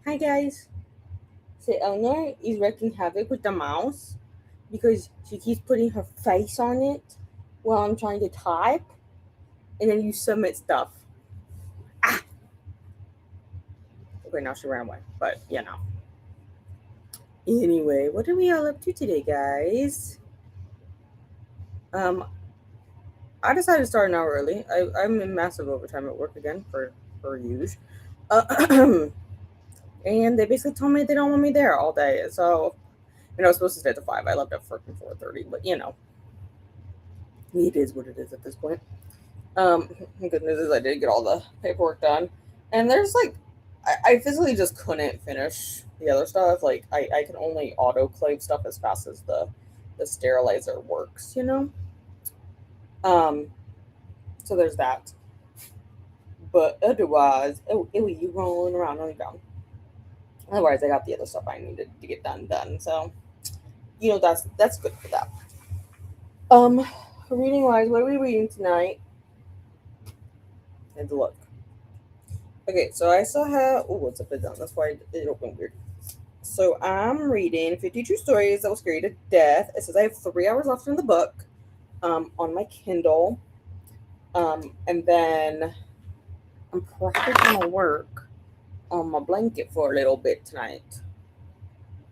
Hi guys. So Eleanor is wreaking havoc with the mouse because she keeps putting her face on it while I'm trying to type, and then you submit stuff. Ah. Okay, now she ran away, but you know. Anyway, what are we all up to today, guys? Um, I decided to start an hour early. I'm in massive overtime at work again for use. And they basically told me they don't want me there all day. So, I was supposed to stay at the 5. I left at freaking 4:30, but it is what it is at this point. The good news is I did get all the paperwork done, and there's like, I physically just couldn't finish the other stuff. Like, I can only autoclave stuff as fast as the sterilizer works. Um, so there's that. But otherwise, you rolling around on the ground. Otherwise, I got the other stuff I needed to get done. So that's good for that. Um, reading wise, what are we reading tonight? And look. Okay, so I still have. Oh, what's up and down? That's why it opened weird. So I'm reading 52 Stories That Will Scare You to Death. It says I have 3 hours left in the book on my Kindle. And then I'm probably going to work on my blanket for a little bit tonight.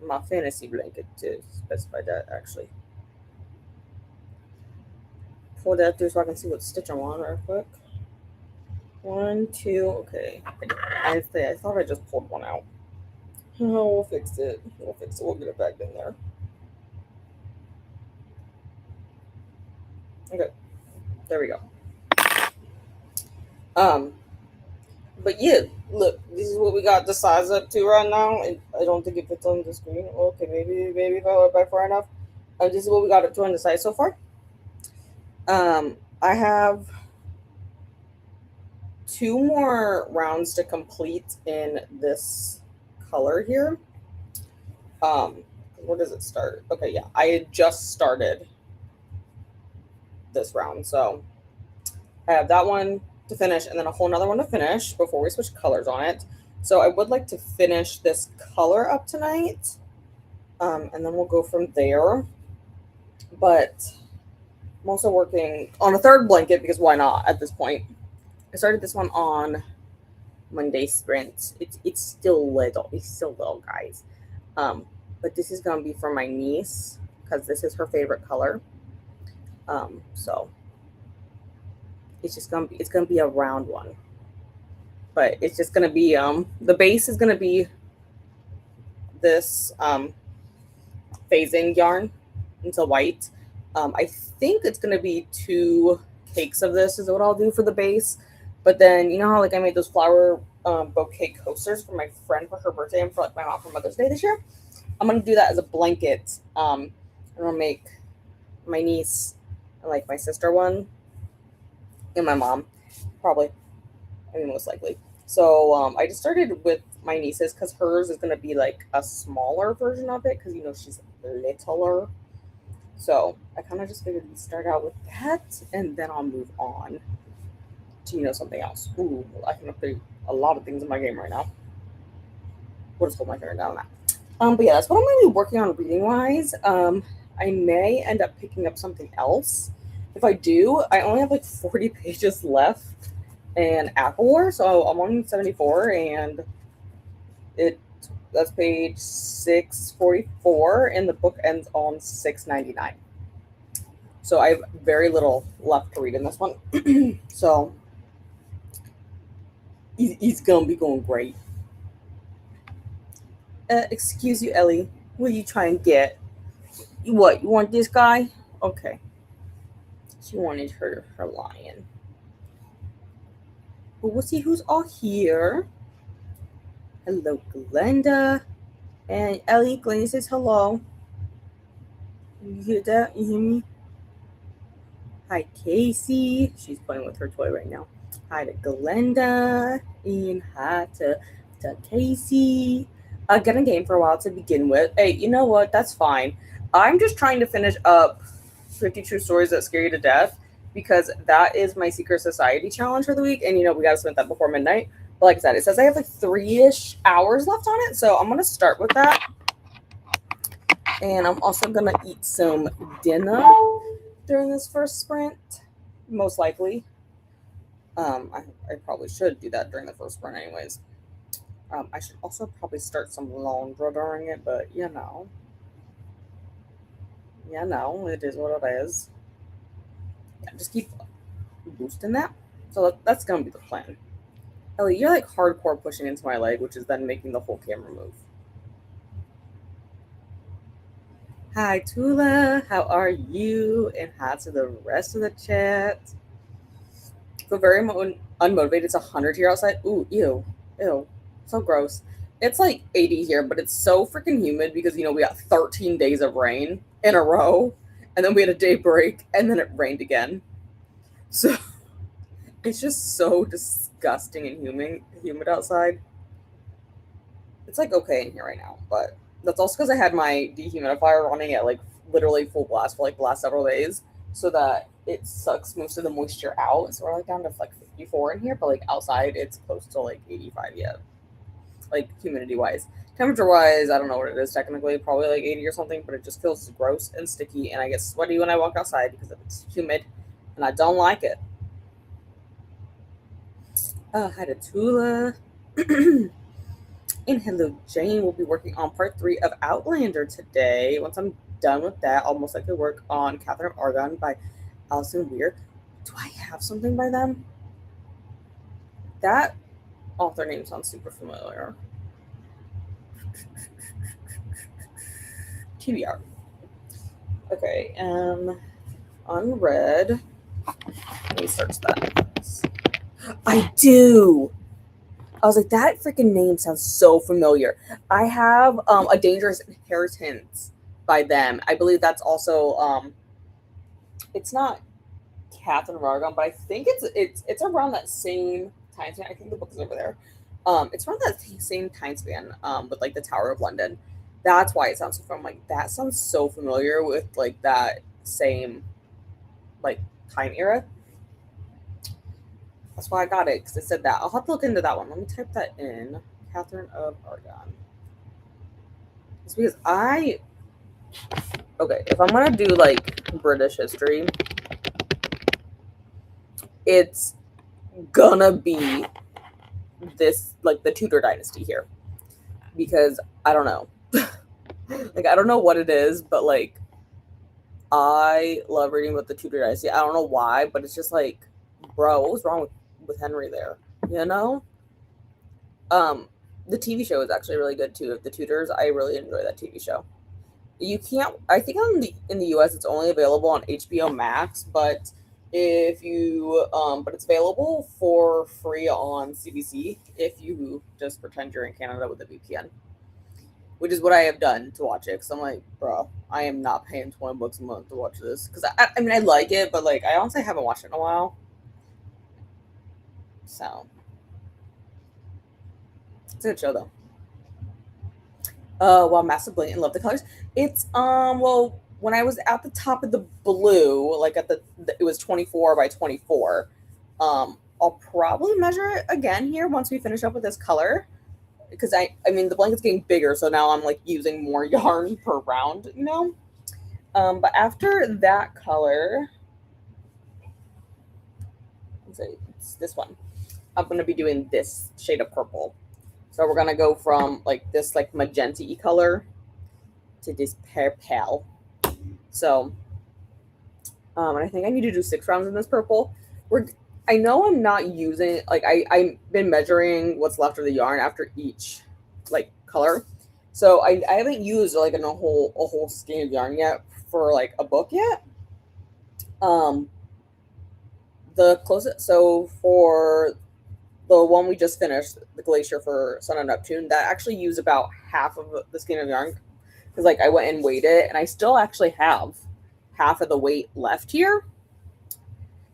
My fantasy blanket, to specify that, actually. Pull that through so I can see what stitch I'm on real quick. 1, 2, okay. I thought I just pulled one out. Oh, we'll fix it. We'll get it back in there. Okay, there we go. Um, but yeah, look, this is what we got the size up to right now, and I don't think it fits on the screen. Okay, maybe if I went back far enough. This is what we got up to on the side so far. I have 2 more rounds to complete in this color here. Where does it start? Okay, yeah, I had just started this round, so I have that one to finish and then a whole nother one to finish before we switch colors on it. So I would like to finish this color up tonight, and then we'll go from there. But I'm also working on a third blanket because why not at this point? I started this one on Monday sprint. It's still little. It's still little, guys. But this is gonna be for my niece because this is her favorite color. So it's gonna be a round one, but it's just gonna be the base is gonna be this phasing yarn into white. I think it's gonna be 2 cakes of this is what I'll do for the base. But then you know how like I made those flower bouquet coasters for my friend for her birthday and for like my mom for Mother's Day this year. I'm gonna do that as a blanket. I'm gonna make my niece and like my sister one and my mom probably. I mean, most likely. So I just started with my nieces because hers is gonna be like a smaller version of it because she's littler. So I kind of just figured we'd start out with that and then I'll move on to something else. Ooh, I can update a lot of things in my game right now. We'll just hold my finger down on that. But yeah, that's what I'm gonna be working on reading wise. I may end up picking up something else. If I do, I only have like 40 pages left and Apple War, so I'm on 74, and that's page 644, and the book ends on 699. So I have very little left to read in this one. So he's gonna be going great. Excuse you, Ellie. What are you trying to get? What, you want this guy? Okay. She wanted her lion. But we'll see who's all here. Hello, Glenda. And Ellie, Glenda says hello. You hear that? You hear me? Hi, Casey. She's playing with her toy right now. Hi to Glenda. And hi to Casey. I've got a game for a while to begin with. Hey, you know what? That's fine. I'm just trying to finish up 52 Stories That Scare You to Death because that is my Secret Society challenge for the week. And we got to submit that before midnight. But like I said, it says I have like 3-ish hours left on it, so I'm gonna start with that. And I'm also gonna eat some dinner during this first sprint, most likely. I probably should do that during the first sprint, anyways. I should also probably start some laundry during it, but it is what it is. Yeah, just keep boosting that. So that's gonna be the plan. Ellie, you're like hardcore pushing into my leg, which is then making the whole camera move. Hi, Tula. How are you? And hi to the rest of the chat. Feel very unmotivated. It's 100 here outside. Ooh, ew. So gross. It's like 80 here, but it's so freaking humid because, we got 13 days of rain in a row, and then we had a day break, and then it rained again. So it's just so disgusting and humid outside. It's like okay in here right now, but that's also because I had my dehumidifier running at like literally full blast for like the last several days, so that it sucks most of the moisture out. So we're like down to like 54 in here, but like outside it's close to like 85 yet. Like humidity wise. Temperature wise, I don't know what it is technically, probably like 80 or something, but it just feels gross and sticky, and I get sweaty when I walk outside because it's humid, and I don't like it. Hi to Tula. And hello, Jane. We'll be working on part 3 of Outlander today. Once I'm done with that, I'll most likely work on Catherine of Aragon by Alison Weir. Do I have something by them? That author name sounds super familiar. TBR. Okay, unread. Let me search that. I do! I was like, that freaking name sounds so familiar. I have A Dangerous Inheritance by them. I believe that's also it's not Catherine of Aragon, but I think it's around that same time span. I think the book is over there. It's around that same time span with like the Tower of London. That's why it sounds so familiar. Like that sounds so familiar with like that same like time era. That's why I got it, because it said that. I'll have to look into that one. Let me type that in. Catherine of Aragon. It's because okay, if I'm going to do, like, British history, it's gonna be this, like, the Tudor dynasty here. Because, I don't know. Like, I don't know what it is, but, like, I love reading about the Tudor dynasty. I don't know why, but it's just like, bro, what was wrong with Henry there? The TV show is actually really good too. The Tudors, I really enjoy that TV show. You can't. I think in the US it's only available on HBO Max, but if you but it's available for free on CBC if you just pretend you're in Canada with a VPN, which is what I have done to watch it. Because I'm like, bro, I am not paying $20 a month to watch this. Because I mean, I like it, but like, I honestly haven't watched it in a while. So it's a good show though. Well, Massive Blatant, love the colors. It's well, when I was at the top of the blue, like at it was 24 by 24. I'll probably measure it again here once we finish up with this color, because I mean the blanket's getting bigger, so now I'm like using more yarn per round, But after that color, it's this one. I'm gonna be doing this shade of purple. So we're gonna go from like this like magenta-y color to this purple. So, and I think I need to do 6 rounds in this purple. I know I'm not using like I've been measuring what's left of the yarn after each like color. So I haven't used like a whole skein of yarn yet for like a book yet. The closest, so for the one we just finished, the Glacier for Sun and Neptune, that actually used about half of the skein of yarn, because like I went and weighed it, and I still actually have half of the weight left here.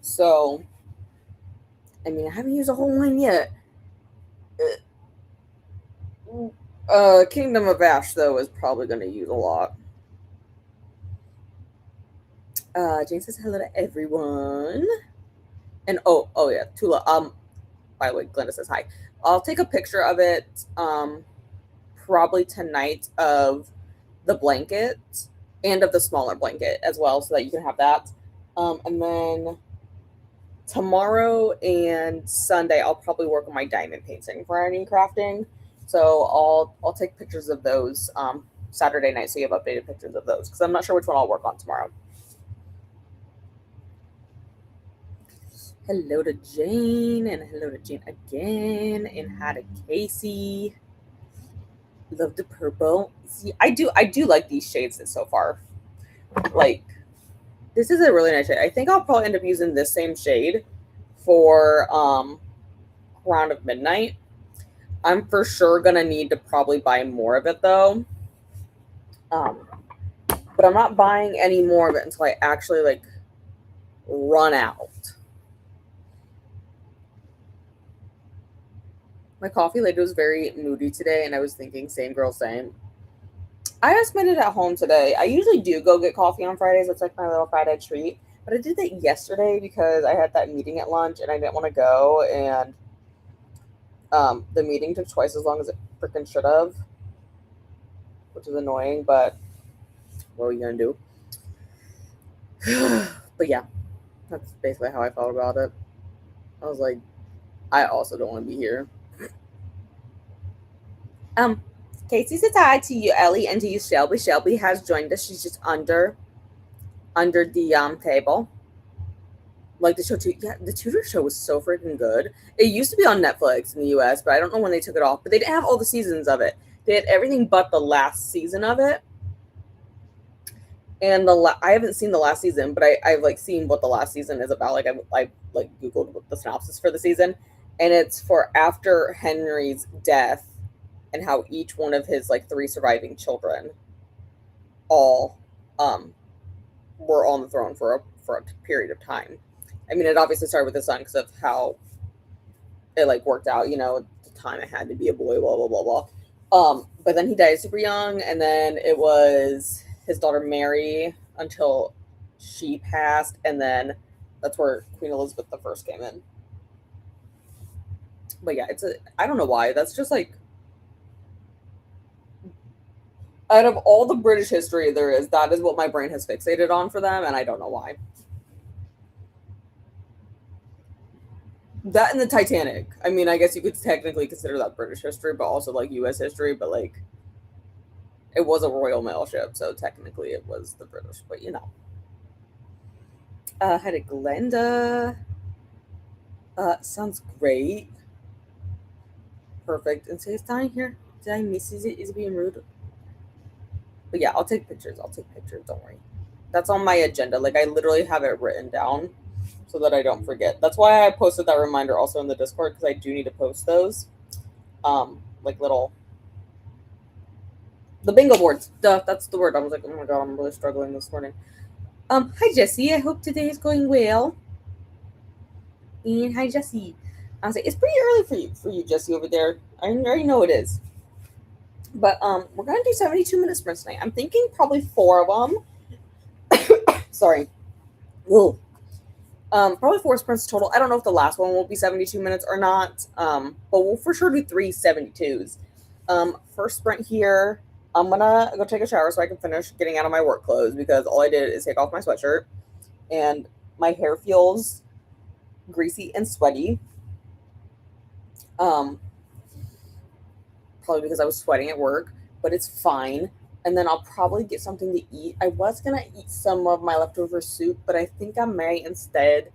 So, I mean, I haven't used a whole line yet. Kingdom of Ash, though, is probably going to use a lot. Jane says hello to everyone. And oh yeah, Tula. By the way, Glenda says hi. I'll take a picture of it probably tonight of the blanket and of the smaller blanket as well, so that you can have that. And then tomorrow and Sunday, I'll probably work on my diamond painting for any crafting. So I'll take pictures of those Saturday night, so you have updated pictures of those, because I'm not sure which one I'll work on tomorrow. Hello to Jane, and hello to Jane again, and hi to Casey. Love the purple. See, I do like these shades so far. Like, this is a really nice shade. I think I'll probably end up using this same shade for Round of Midnight. I'm for sure gonna need to probably buy more of it though. But I'm not buying any more of it until I actually like run out. My coffee later was very moody today, and I was thinking, same girl, same. I just made it at home today. I usually do go get coffee on Fridays. It's like my little Friday treat. But I did that yesterday because I had that meeting at lunch and I didn't want to go. And the meeting took twice as long as it freaking should have, which is annoying. But what are you going to do? But yeah, that's basically how I felt about it. I was like, I also don't want to be here. Casey says hi to you, Ellie, and to you, Shelby. Shelby has joined us. She's just under the table. Like the show too. Yeah, the Tudor show was so freaking good. It used to be on Netflix in the US, but I don't know when they took it off. But they didn't have all the seasons of it. They had everything but the last season of it. And I haven't seen the last season, but I've like seen what the last season is about. Like I like Googled what the synopsis for the season, and it's for after Henry's death, and how each one of his like 3 surviving children all were on the throne for a period of time. I mean, it obviously started with the son because of how it like worked out. You know, at the time it had to be a boy. Blah blah blah blah. But then he died super young, and then it was his daughter Mary until she passed, and then that's where Queen Elizabeth I came in. But yeah, I don't know why. That's just like, out of all the British history there is, that is what my brain has fixated on for them, and I don't know why. That and the Titanic. I mean, I guess you could technically consider that British history, but also like US history, but like it was a Royal Mail ship, so technically it was the British, but you know. Hi to Glenda. Sounds great. Perfect. And say it's dying here. Did I miss it? Is it being rude? But yeah, I'll take pictures. Don't worry. That's on my agenda. Like, I literally have it written down so that I don't forget. That's why I posted that reminder also in the Discord, because I do need to post those. Like little, the bingo boards. Duh, that's the word. I was like, oh my god, I'm really struggling this morning. Hi Jessie. I hope today is going well. And hi Jessie. I was like, it's pretty early for you, Jessie, over there. I already know it is. But we're gonna do 72-minute sprints tonight. I'm thinking probably 4 of them. Sorry. Whoa. Probably 4 sprints total. I don't know if the last one will be 72 minutes or not. But we'll for sure do 3 72s. First sprint here. I'm gonna go take a shower so I can finish getting out of my work clothes, because all I did is take off my sweatshirt and my hair feels greasy and sweaty. Probably because I was sweating at work, but it's fine. And then I'll probably get something to eat. I was gonna eat some of my leftover soup, but I think I may instead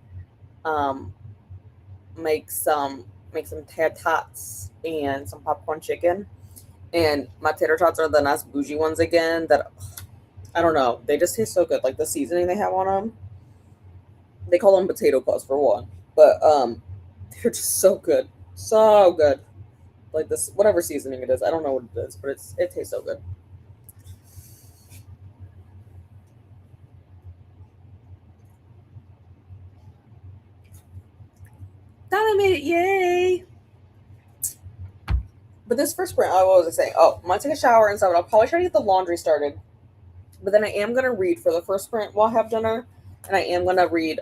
make some tater tots and some popcorn chicken. And my tater tots are the nice bougie ones again that, I don't know, they just taste so good. Like the seasoning they have on them, they call them potato puffs for one, but they're just so good, so good. Like this, whatever seasoning it is, I don't know what it is, but it tastes so good. Donna made it, yay! But this first sprint, what was I saying? Oh, I'm gonna take a shower and stuff. I'll probably try to get the laundry started. But then I am gonna read for the first sprint while I have dinner, and I am gonna read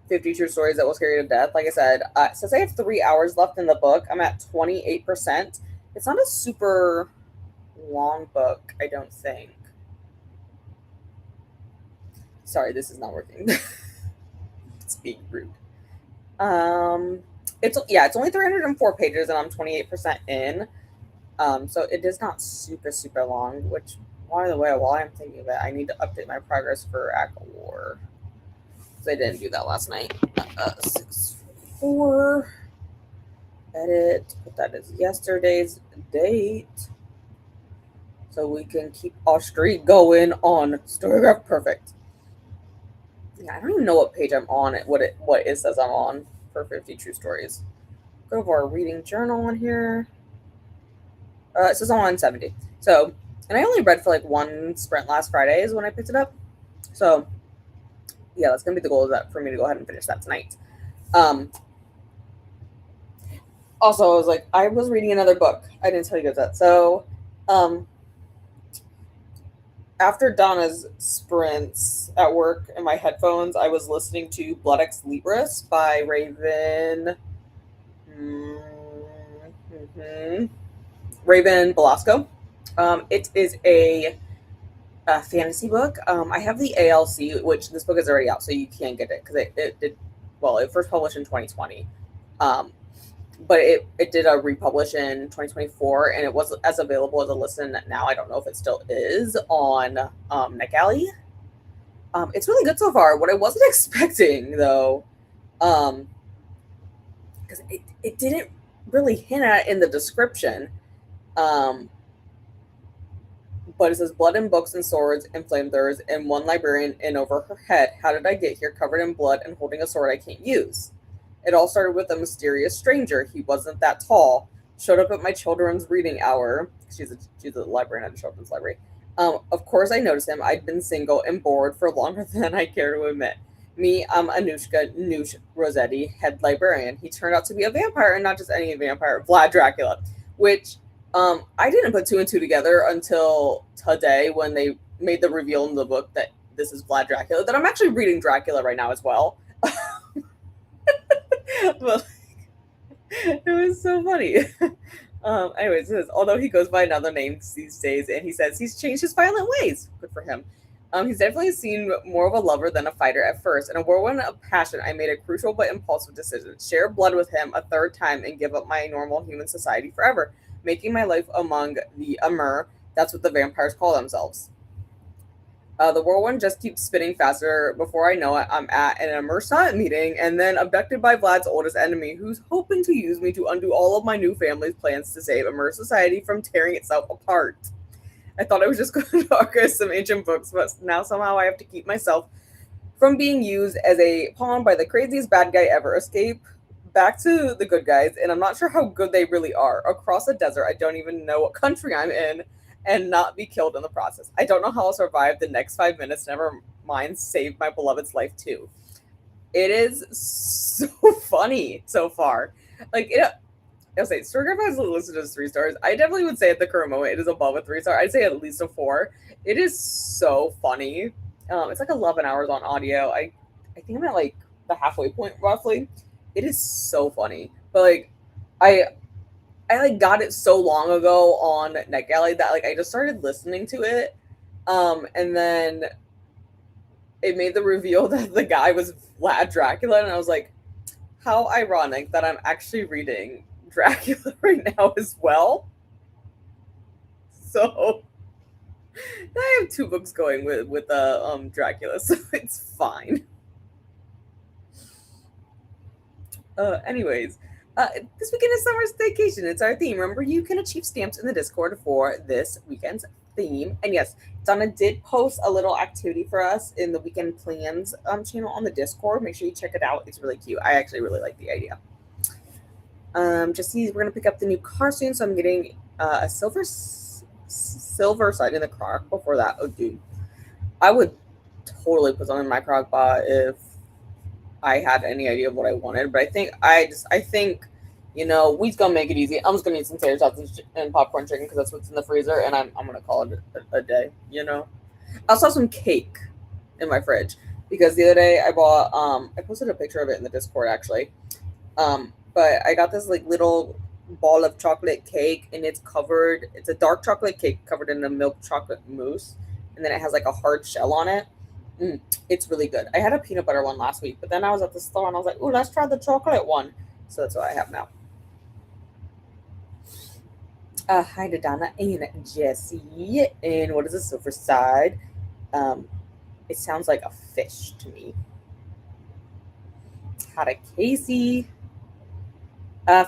50 True Stories That Will Scare You to Death. Like I said, since I have 3 hours left in the book, I'm at 28%. It's not a super long book, I don't think. Sorry, this is not working. It's being rude. It's only 304 pages, and I'm 28% in. So it is not super super long. Which, by the way, while I'm thinking of it, I need to update my progress for Act War. Because I didn't do that last night. 6-4. Edit. Put that as yesterday's date. So we can keep our streak going on Storygraph. Perfect. Yeah, I don't even know what page I'm on. What it says I'm on for 50 True Stories. Go to our reading journal on here. It says I'm on 70. So, and I only read for like one sprint last Friday is when I picked it up. So, yeah, that's gonna be the goal, is that for me to go ahead and finish that tonight. Also, I was reading another book. I didn't tell you guys that. So, after Donna's sprints at work in my headphones, I was listening to Blood Ex Libris by Raven. Raven Velasco. It is a fantasy book. I have the ALC, which this book is already out, so you can't get it because it first published in 2020. But it did a republish in 2024, and it was as available as a listen now. I don't know if it still is on NetGalley. It's really good so far. What I wasn't expecting, though, because it didn't really hint at in the description, but it says blood and books and swords and flamethrowers and one librarian in over her head. How did I get here covered in blood and holding a sword I can't use? It all started with a mysterious stranger. He wasn't that tall. Showed up at my children's reading hour. She's a librarian at a children's library. Of course, I noticed him. I'd been single and bored for longer than I care to admit. Me, I'm Anushka Noosh Rossetti, head librarian. He turned out to be a vampire, and not just any vampire, Vlad Dracula, which I didn't put two and two together until today when they made the reveal in the book that this is Vlad Dracula, that I'm actually reading Dracula right now as well. But it was so funny. Anyways, it says, although he goes by another name these days, and he says he's changed his violent ways. Good for him. He's definitely seemed more of a lover than a fighter at first. In a whirlwind of passion, I made a crucial but impulsive decision. Share blood with him a third time and give up my normal human society forever, making my life among the Amur. That's what the vampires call themselves. The whirlwind just keeps spinning faster. Before I know it, I'm at an Amur Summit meeting and then abducted by Vlad's oldest enemy, who's hoping to use me to undo all of my new family's plans to save Amur society from tearing itself apart. I thought I was just going to archive some ancient books, but now somehow I have to keep myself from being used as a pawn by the craziest bad guy ever. Escape back to the good guys, and I'm not sure how good they really are. Across a desert, I don't even know what country I'm in, and not be killed in the process. I don't know how I'll survive the next 5 minutes, never mind save my beloved's life too. It is so funny so far. I'll say Storygraph has listed as 3 stars. I definitely would say at the current moment it is above a 3-star. I'd say at least a 4. It is so funny. It's like 11 hours on audio. I think I'm at like the halfway point roughly. It is so funny. But I got it so long ago on NetGalley that I just started listening to it. And then it made the reveal that the guy was Vlad Dracula, and I was like, how ironic that I'm actually reading Dracula right now as well. So I have 2 books going with Dracula, so it's fine. Anyways, this weekend is summer staycation. It's our theme. Remember, you can achieve stamps in the Discord for this weekend's theme. And yes, Donna did post a little activity for us in the weekend plans channel on the Discord. Make sure you check it out. It's really cute. I actually really like the idea. Just see, we're gonna pick up the new car soon, so I'm getting a silver sign in the crock. Before that, oh dude, I would totally put something in my crock pot if I had any idea of what I wanted. But I think we's gonna make it easy. I'm just gonna eat some tater tots and popcorn chicken because that's what's in the freezer, and I'm gonna call it a day. I also have some cake in my fridge. because the other day I bought I posted a picture of it in the Discord actually. But I got this like little ball of chocolate cake, and it's a dark chocolate cake covered in a milk chocolate mousse, and then it has like a hard shell on it. It's really good. I had a peanut butter one last week, but then I was at the store and I was like, "Ooh, let's try the chocolate one." So that's what I have now. Hi to Donna and Jesse. And what is the silver side? Um, it sounds like a fish to me. Hi to Casey.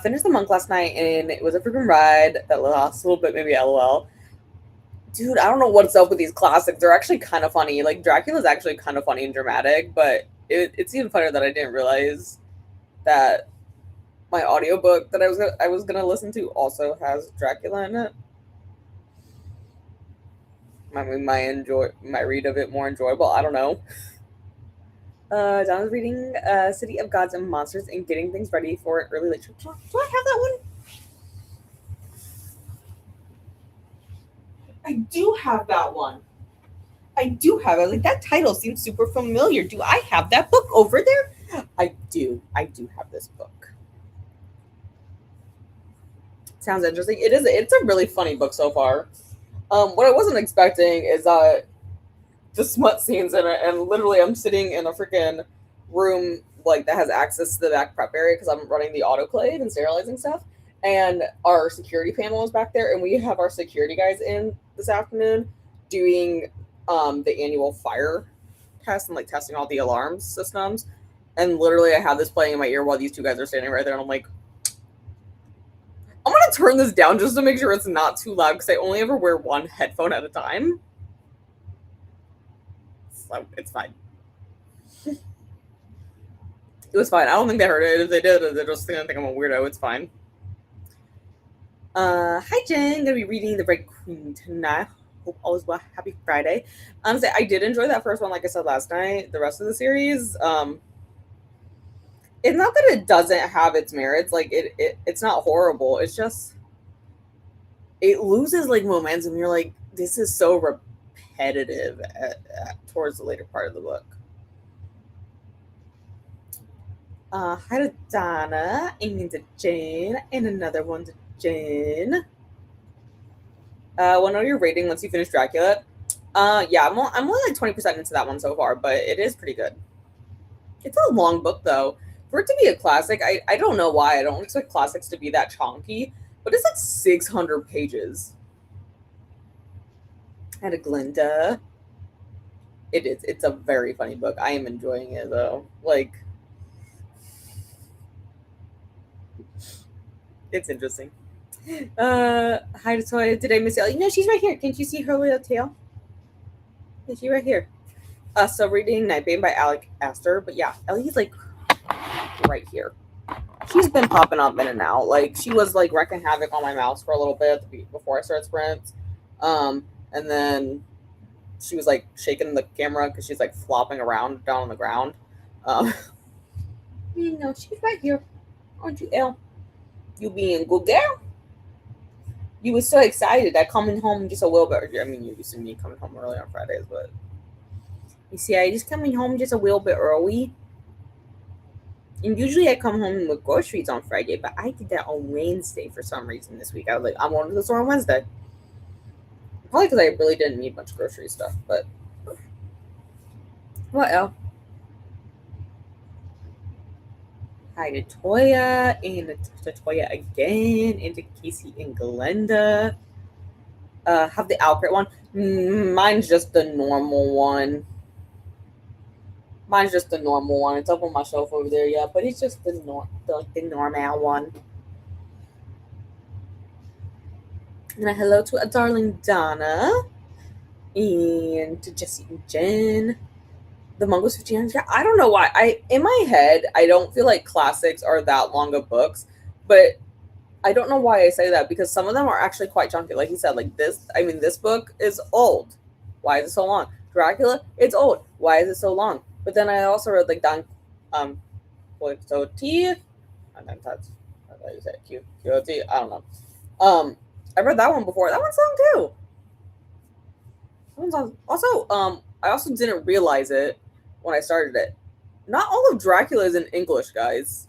Finished the monk last night, and it was a freaking ride that lost a little bit, maybe LOL. Dude, I don't know what's up with these classics. They're actually kind of funny. Like Dracula's actually kind of funny and dramatic, but it's even funnier that I didn't realize that my audiobook that I was gonna listen to also has Dracula in it. Might read a bit more enjoyable. I don't know. Donna's reading City of Gods and Monsters and getting things ready for an early late trip. Do I have that one? I do have that one. I do have it. Like that title seems super familiar. Do I have that book over there? I do. I do have this book. Sounds interesting. It is. It's a really funny book so far. What I wasn't expecting is the smut scenes in it, and literally I'm sitting in a freaking room like that has access to the back prep area because I'm running the autoclave and sterilizing stuff. And our security panel is back there, and we have our security guys in this afternoon doing the annual fire test and like testing all the alarm systems. And literally, I have this playing in my ear while these two guys are standing right there, and I'm like, I'm gonna turn this down just to make sure it's not too loud because I only ever wear one headphone at a time. So it's fine. It was fine. I don't think they heard it. If they did, they're just gonna think I'm a weirdo. It's fine. Hi Jen. Gonna be reading The Red Queen tonight. Hope all is well. Happy Friday. Honestly, I did enjoy that first one, like I said last night. The rest of the series, it's not that it doesn't have its merits. Like it's not horrible. It's just it loses like momentum. You're like, this is so repetitive towards the later part of the book. Hi to Donna and to Jane, and another one to Jane. What are your rating once you finish Dracula? Yeah, I'm only like 20% into that one so far, but it is pretty good. It's a long book though. For it to be a classic, I don't know why. I don't expect classics to be that chonky, but it's like 600 pages. Hi to Glinda. It is. It's a very funny book. I am enjoying it though. Like, it's interesting. Hi to Toya. Did I miss Ellie? No, she's right here. Can't you see her little tail? Yeah, she's right here. So reading Nightbane by Alec Astor. But yeah, Ellie's like right here. She's been popping up in and out. Like she was like wrecking havoc on my mouse for a little bit before I started sprints. And then she was like shaking the camera because she's like flopping around down on the ground. You know, she's right here. Aren't you, Elle? You being good girl? You were so excited that coming home just a little bit. I mean, you used to me coming home early on Fridays, but you see, I just coming home just a little bit early. And usually I come home with groceries on Friday, but I did that on Wednesday for some reason this week. I was like, I'm going to the store on Wednesday. Probably because I really didn't need much grocery stuff, but what else? Hi to Toya, and to Toya again, and to Casey and Glenda. Have the Alcrit one. Mine's just the normal one. Mine's just the normal one. It's up on my shelf over there, yeah, but it's just the normal one. And a hello to a darling Donna, and to Jessie and Jen. The Mongo's 1500. Yeah, I don't know why. In my head, I don't feel like classics are that long of books, but I don't know why I say that because some of them are actually quite chunky. Like you said, like this. I mean, this book is old. Why is it so long? Dracula, it's old. Why is it so long? But then I also read like Don Quixote. And then that's how you say it. Quixote. I don't know. I read that one before. That one's long too. That one's long. Also, I also didn't realize it, when I started it. Not all of Dracula is in English, guys.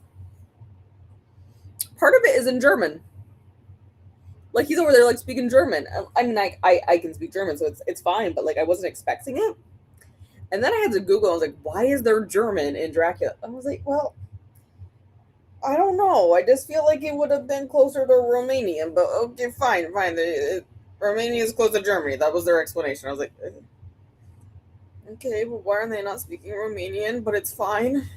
Part of it is in German. Like, he's over there, like, speaking German. I mean, I can speak German, so it's fine, but, like, I wasn't expecting it. And then I had to Google, I was like, why is there German in Dracula? I was like, well, I don't know. I just feel like it would have been closer to Romanian, but okay, fine. Romania is close to Germany. That was their explanation. I was like, okay, but why are they not speaking Romanian? But it's fine.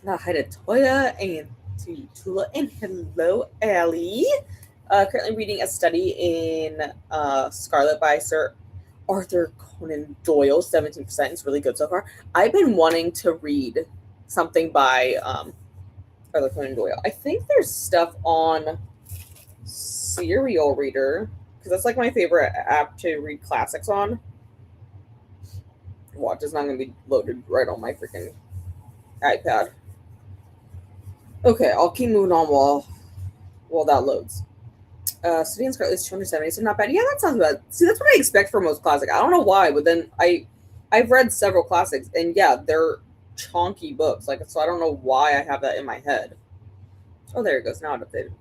Hi to Toya and to Tula and hello, Allie. Currently reading a study in Scarlet by Sir Arthur Conan Doyle, 17%. It's really good so far. I've been wanting to read something by Arthur Conan Doyle. I think there's stuff on Serial Reader, because that's like my favorite app to read classics on. Watch, it's not going to be loaded right on my freaking iPad. Okay, I'll keep moving on while that loads. City and Scarlet is 270, so not bad. Yeah, that sounds bad. See, that's what I expect for most classic. I don't know why, but then I've read several classics, and yeah, they're chunky books. Like, so I don't know why I have that in my head. Oh, there it goes. Now it's updated.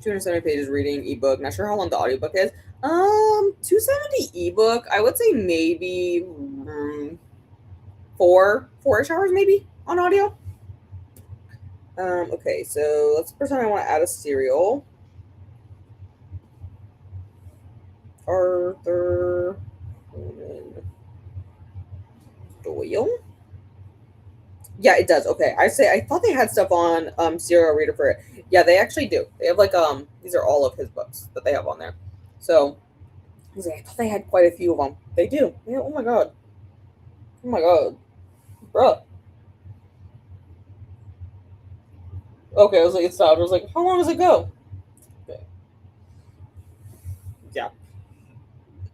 270 pages reading ebook. Not sure how long the audiobook is. 270 ebook. I would say maybe 4-ish hours maybe on audio. Okay, so let's pretend I want to add a serial. Arthur Conan Doyle. Yeah, it does. Okay, I thought they had stuff on Serial Reader for it. Yeah, they actually do. They have like these are all of his books that they have on there. So I thought they had quite a few of them. They do. Yeah. Oh my god. Oh my god, bro. Okay, I was like, it stopped. I was like, how long does it go? Okay. Yeah.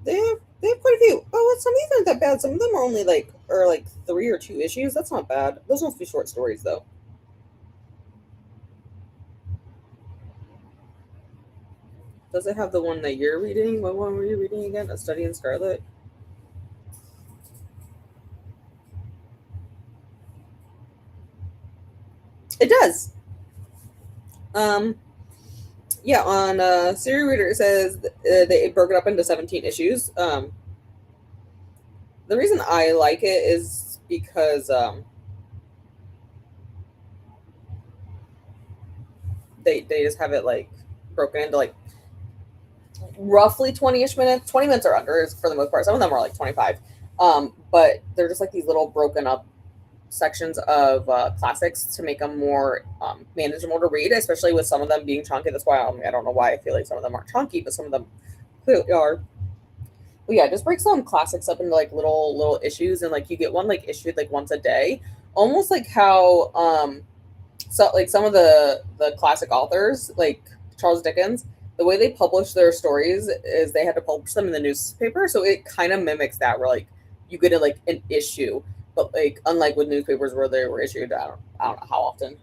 They have quite a few. Oh, some of these aren't that bad. Some of them are only like 3 or 2 issues. That's not bad. Those must be short stories though. Does it have the one that you're reading? What one were you reading again? A Study in Scarlet? It does. Yeah, on Serial Reader it says they broke it up into 17 issues. The reason I like it is because they just have it like broken into like roughly 20-ish minutes. 20 minutes or under is for the most part. Some of them are like 25. But they're just like these little broken up sections of classics to make them more manageable to read, especially with some of them being chunky. That's why I don't know why I feel like some of them aren't chunky, but some of them clearly are. But yeah, just break some classics up into like little issues, and like you get one like issued like once a day, almost like how so like some of the classic authors like Charles Dickens, the way they publish their stories is they had to publish them in the newspaper, so it kind of mimics that where like you get like an issue, but like unlike with newspapers where they were issued I don't know how often,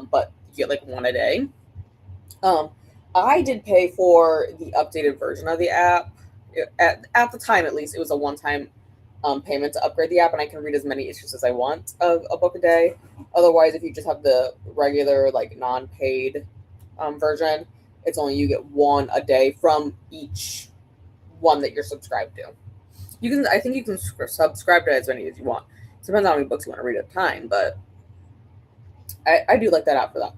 but you get like one a day. um I did pay for the updated version of the app. At the time, at least, it was a one-time payment to upgrade the app, and I can read as many issues as I want of a book a day. Otherwise, if you just have the regular, like, non-paid version, it's only you get one a day from each one that you're subscribed to. I think you can subscribe to as many as you want. It depends on how many books you want to read at a time, but I do like that app for that.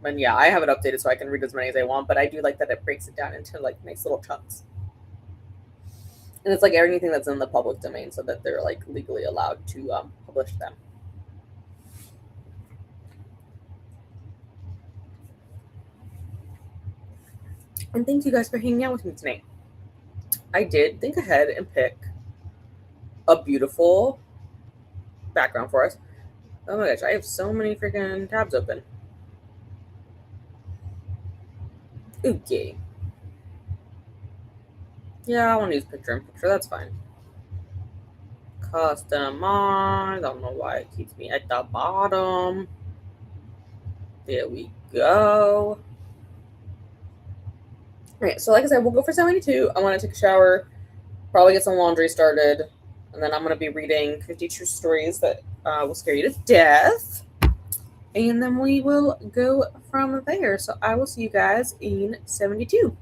And yeah, I have it updated so I can read as many as I want, but I do like that it breaks it down into like nice little chunks. And it's like anything that's in the public domain, so that they're like legally allowed to publish them. And thank you guys for hanging out with me tonight. I did think ahead and pick a beautiful background for us. Oh my gosh, I have so many freaking tabs open. Okay. Yeah, I want to use picture in picture. That's fine. Customize. I don't know why it keeps me at the bottom. There we go. All right, so like I said, we'll go for 72. I want to take a shower, probably get some laundry started, and then I'm gonna be reading 50 True Stories that will scare you to death, and then we will go from there. So I will see you guys in 72.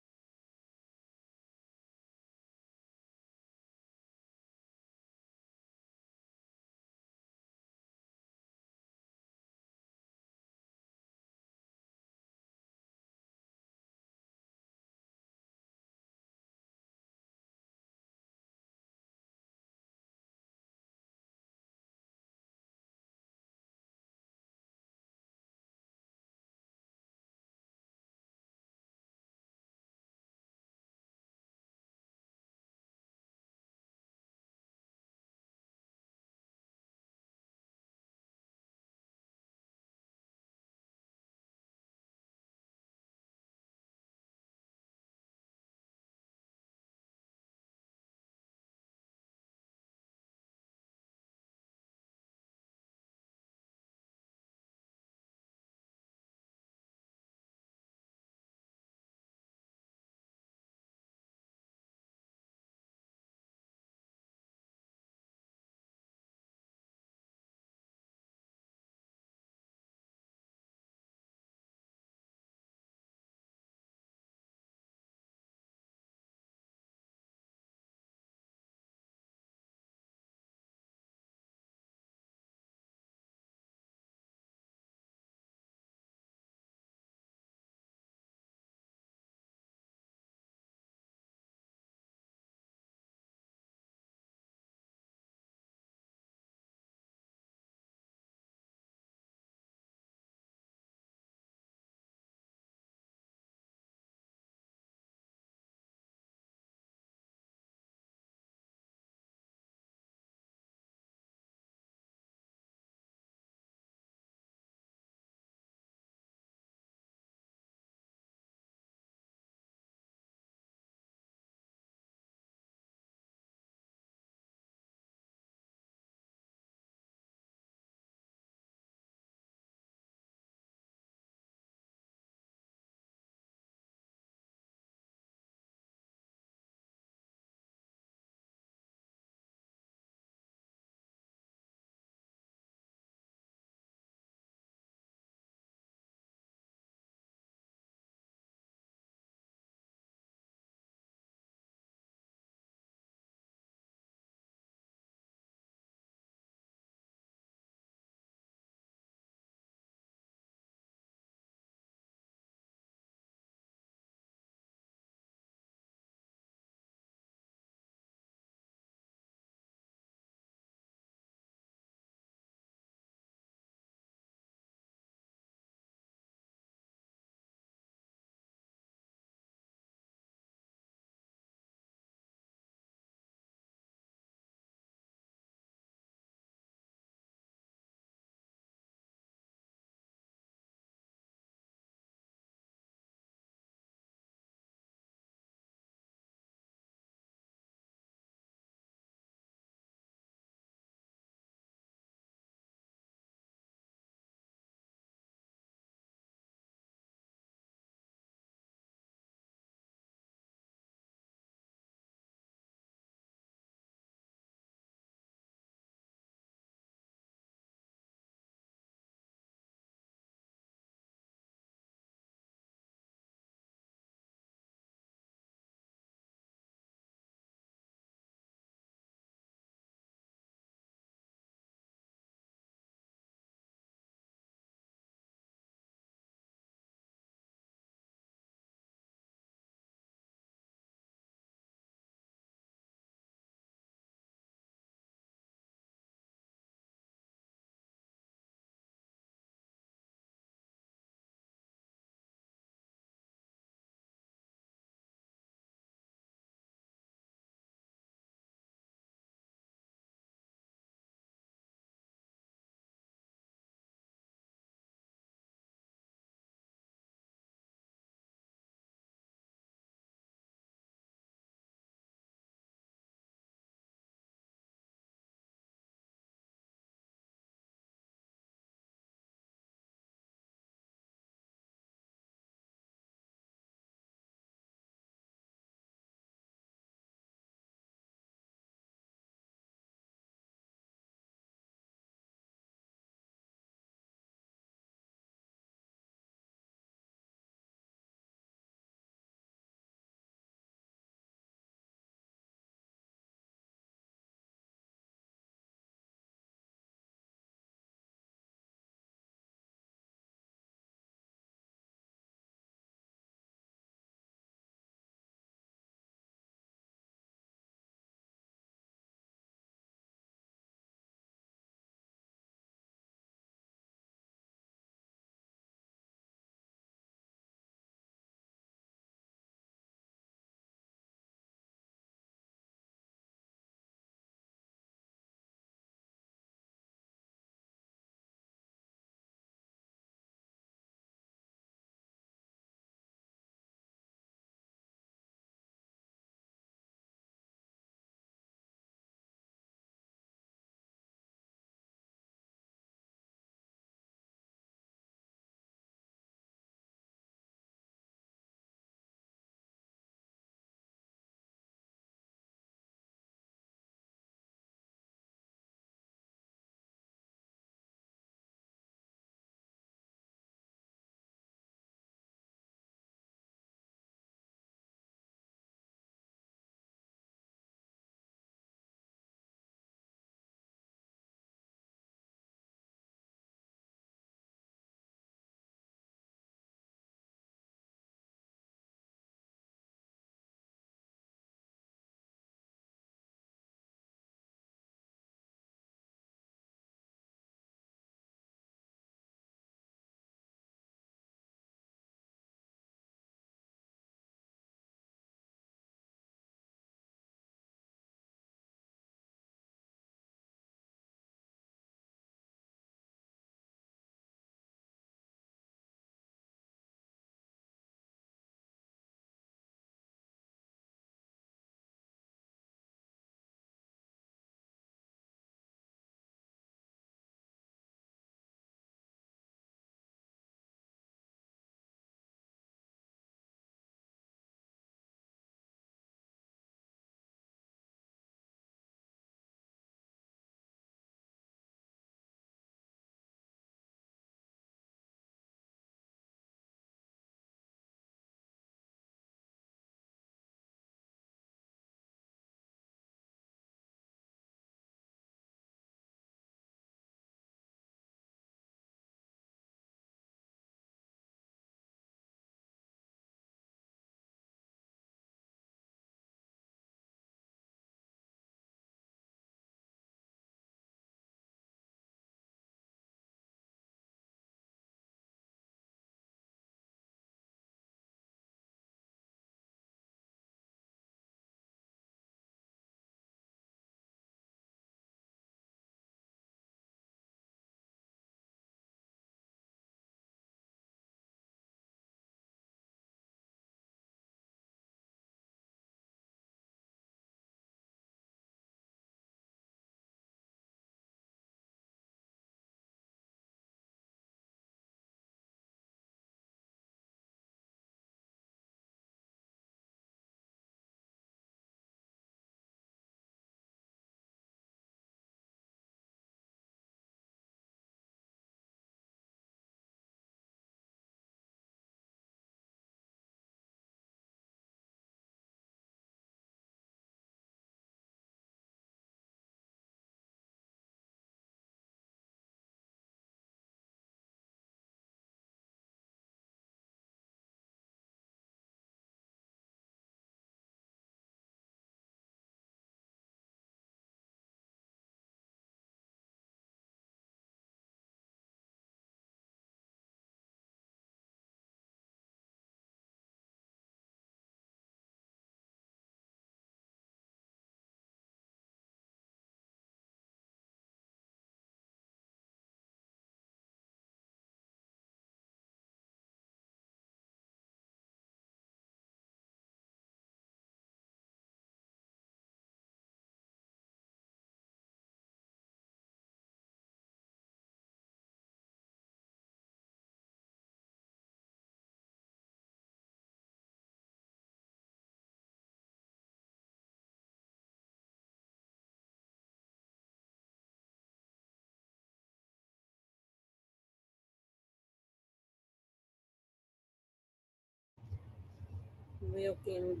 Welcome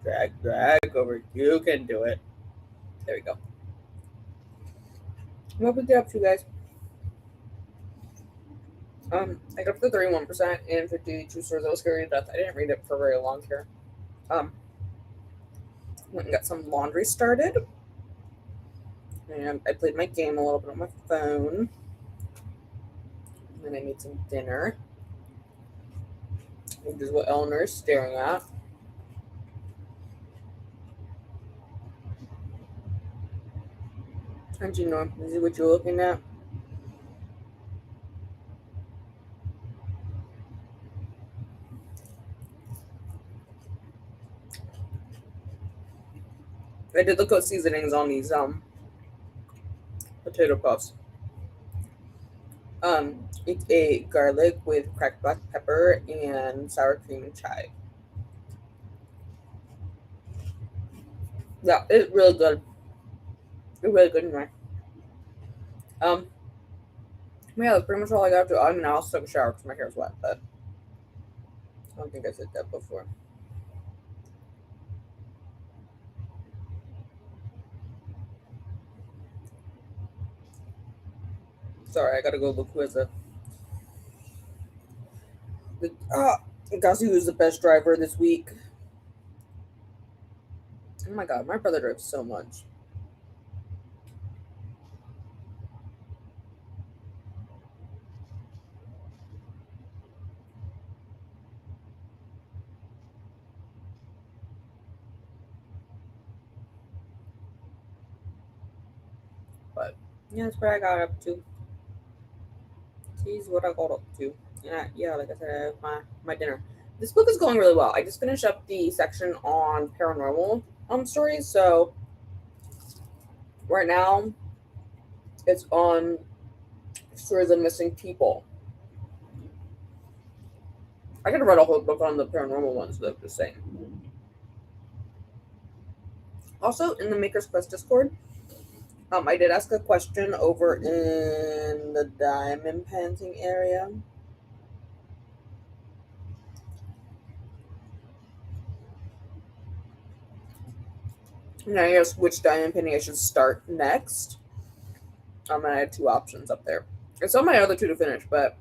back. Drag over. You can do it. There we go. What we get up to, guys? I got up to 31% and 52 stores. That was scary to death. I didn't read it for very long here. Went and got some laundry started. And I played my game a little bit on my phone. And then I made some dinner. Which is what Eleanor is staring at. How'd you know? Is it what you're looking at? I did the cooked seasonings on these potato puffs. It's a garlic with cracked black pepper and sour cream and chive. Yeah, it's really good. It's really good anyway. Yeah, that's pretty much all I got to do. I mean, I also took a shower because my hair's wet, but I don't think I said that before. Sorry, I gotta go look who has guess who is the best driver this week? Oh my god, my brother drives so much. But yeah, that's what I got up to. Here's what I got up to. Yeah, like I said, I have my dinner. This book is going really well. I just finished up the section on paranormal stories, so right now it's on stories of missing people. I could have read a whole book on the paranormal ones, though, just saying. Also, in the Maker's Quest Discord, I did ask a question over in the diamond painting area. And I asked which diamond painting I should start next. And I had two options up there. It's on my other two to finish, but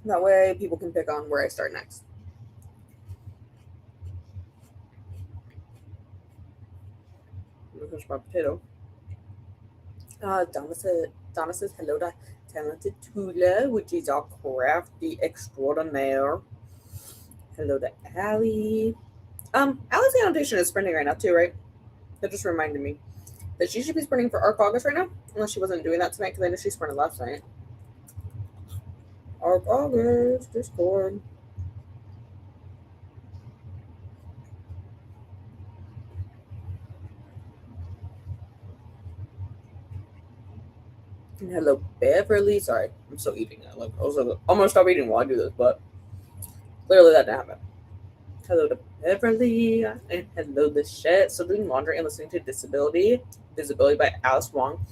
that way people can pick on where I start next. I'm gonna finish my potato. Donna says hello to Talented Tula, which is our crafty extraordinaire. Hello to Allie. Allie's annotation is sprinting right now too, right? That just reminded me that she should be sprinting for Arc August right now, unless she wasn't doing that tonight, because I know she sprinted last night. Arc August, Discord. And hello, Beverly. Sorry, I'm still eating. I was almost stop eating while I do this, but clearly that didn't happen. Hello to Beverly, and hello to Shet. So doing laundry and listening to Visibility by Alice Wong.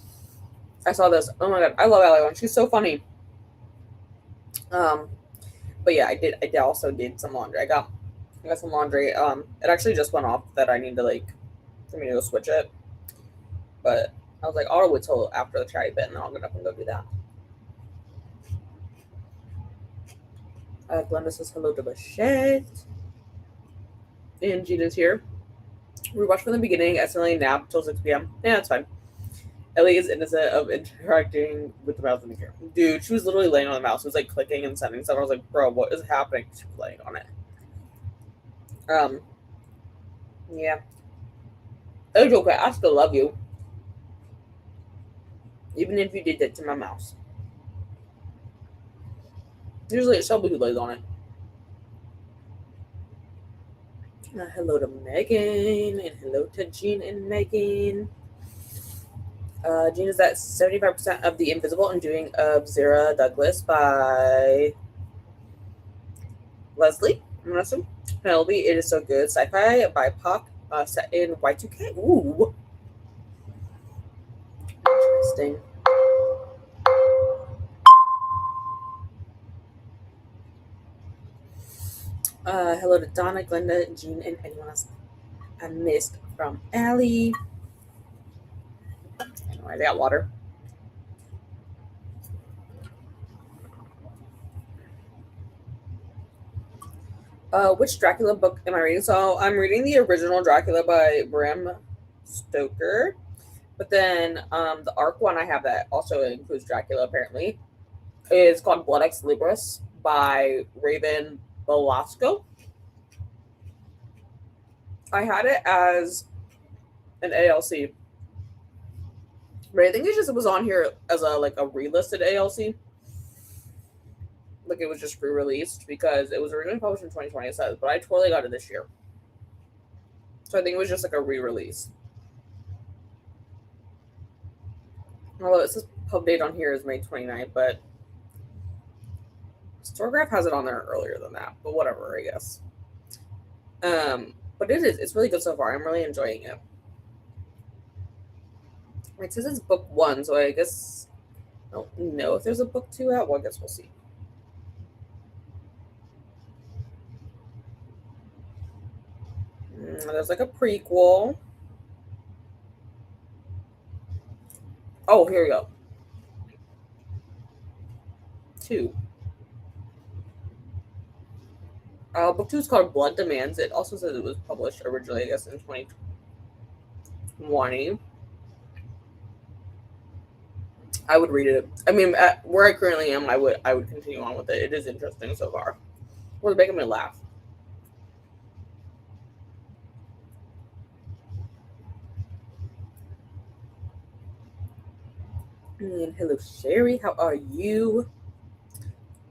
I saw this. Oh my god, I love Ali Wong. She's so funny. But yeah, I also did some laundry. I got some laundry. It actually just went off that I need to for me to go switch it. But I was like, I'll wait till after the try bit, and then I'll get up and go do that. Glenda says hello to Bashette. And Gina's here. We watched from the beginning, accidentally napped till 6 p.m. Yeah, that's fine. Ellie is innocent of interacting with the mouse in the camera. Dude, she was literally laying on the mouse. It was like clicking and sending stuff. I was like, bro, what is happening? She was laying on it. Yeah. It's okay. I still love you. Even if you did that to my mouse. Usually it's Shelby who lays on it. Hello to Megan, and hello to Jean and Megan. Jean is at 75% of The Invisible Undoing of Zara Douglas by Leslie. I'm gonna assume. Penelope, It Is So Good. Sci-fi by Pac, set in Y2K. Ooh. Interesting. Hello to Donna, Glenda, Jean, and anyone else I missed from Allie. Anyway, they got water. Which Dracula book am I reading? So I'm reading the original Dracula by Bram Stoker, but then the ARC one I have that also includes Dracula apparently is called Blood Ex Libris by Raven Velasco. I had it as an ALC, but I think it was on here as a relisted ALC. Like it was just re-released because it was originally published in 2020, it says, but I totally got it this year. So I think it was just like a re-release. Although it says pub date on here is May 29th, but Storegraph has it on there earlier than that. But whatever, I guess. But it's really good so far. I'm really enjoying it. It says it's book 1, so I guess I don't know if there's a book 2 out. Well, I guess we'll see. There's like a prequel. Oh, here we go. 2. Book 2 is called Blood Demands. It also says it was published originally, I guess, in 2020. I would read it. I mean, where I currently am, I would continue on with it. It is interesting so far. Well, it's making me laugh. And hello, Sherry. How are you?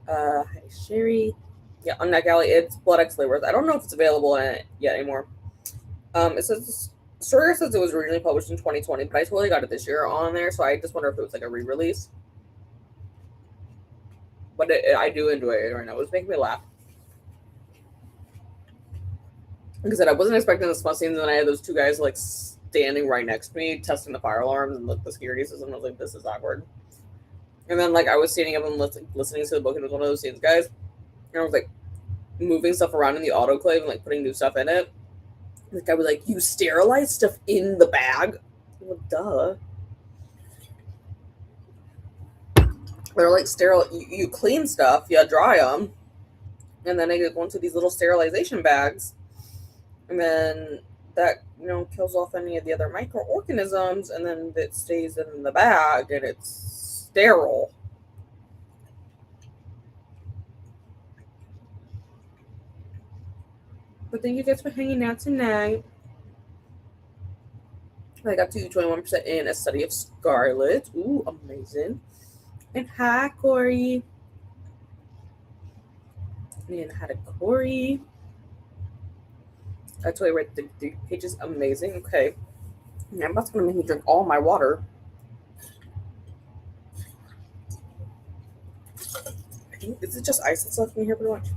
Hi, Sherry. Yeah, on that galley, it's Blood Ex Libris. I don't know if it's available yet anymore. It says Story says it was originally published in 2020, but I totally got it this year on there, so I just wonder if it was like a re-release. But I do enjoy it right now. It was making me laugh. Like I said, I wasn't expecting the smut scenes, and then I had those two guys like standing right next to me, testing the fire alarms and the security system. I was like, this is awkward. And then like I was standing up and listening to the book, and it was one of those scenes, guys. And I was like moving stuff around in the autoclave and like putting new stuff in it. Like I was like, you sterilize stuff in the bag? Well, duh. They're like sterile. You clean stuff, you dry them, and then they go into these little sterilization bags, and then that kills off any of the other microorganisms, and then it stays in the bag and it's sterile. But thank you guys for hanging out tonight. I got to 21% in A Study of Scarlet. Ooh, amazing. And hi, Corey. And hi to Corey. I totally read the 3 pages. Amazing. Okay. Now that's going to make me drink all my water. Is it just ice that's left in here pretty much?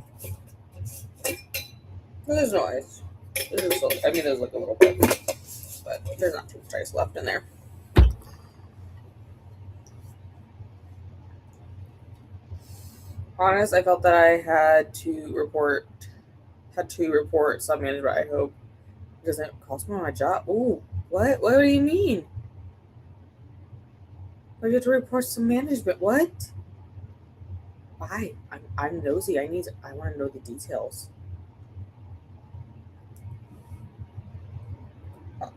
No, there's no ice. There's like a little bit, but there's not too much ice left in there. Honest, I felt that I had to report sub management. I hope it doesn't cost me my job. Ooh, what? What do you mean? I have to report some management. What? Why? I'm nosy. I want to know the details.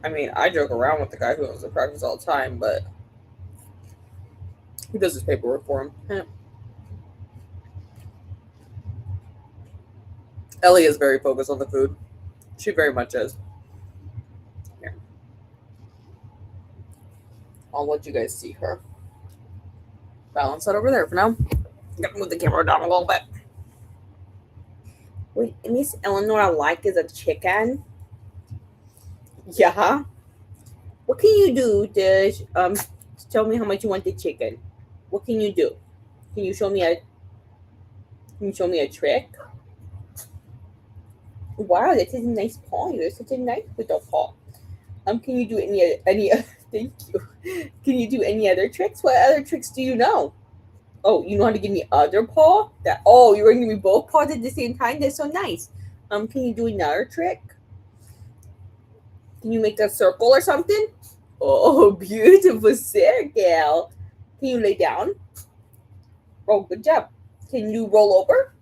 I mean, I joke around with the guy who owns the practice all the time, but he does his paperwork for him. Ellie is very focused on the food. She very much is. Here. I'll let you guys see her. Balance that over there for now. Gotta move the camera down a little bit. Wait, Miss Eleanor, I like is a chicken. Yeah. What can you do to tell me how much you want the chicken? What can you do? Can you show me a trick? Wow, that's a nice paw. You're such a nice little paw. Can you do any thank you. Can you do any other tricks? What other tricks do you know? Oh, you know how to give me other paw? You're going to give me both paws at the same time? That's so nice. Can you do another trick? Can you make a circle or something? Oh, beautiful circle. Can you lay down? Oh, good job. Can you roll over?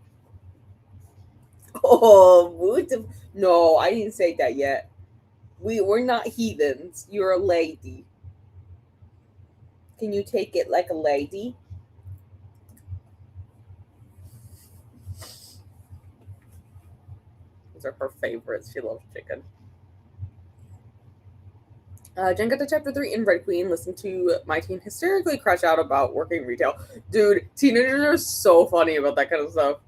Oh, beautiful. No, I didn't say that yet. We're not heathens. You're a lady. Can you take it like a lady? Those are her favorites. She loves chicken. Jen got to chapter 3 in Red Queen. Listen to my teen hysterically crash out about working retail. Dude, teenagers are so funny about that kind of stuff.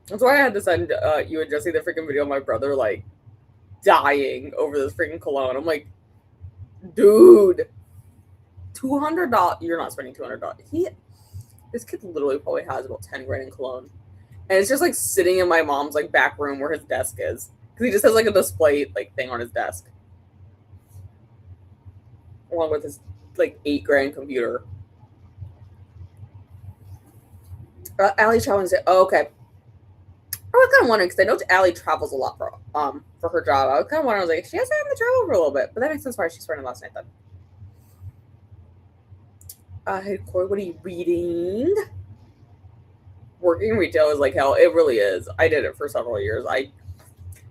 That's why I had to send you and Jesse the freaking video of my brother, like, dying over this freaking cologne. I'm like, dude, $200. You're not spending $200. This kid literally probably has about 10 grand in cologne. And it's just, like, sitting in my mom's, like, back room where his desk is. Because he just has, like, a display, like, thing on his desk. Along with his, like, 8 grand computer. Allie Chow said, oh, okay. I was kind of wondering, because I know Allie travels a lot for her job. I was kind of wondering, I was like, she has to have to travel for a little bit. But that makes sense why she's spending last night then. Hey, Corey, what are you reading? Working retail is like hell. It really is. I did it for several years.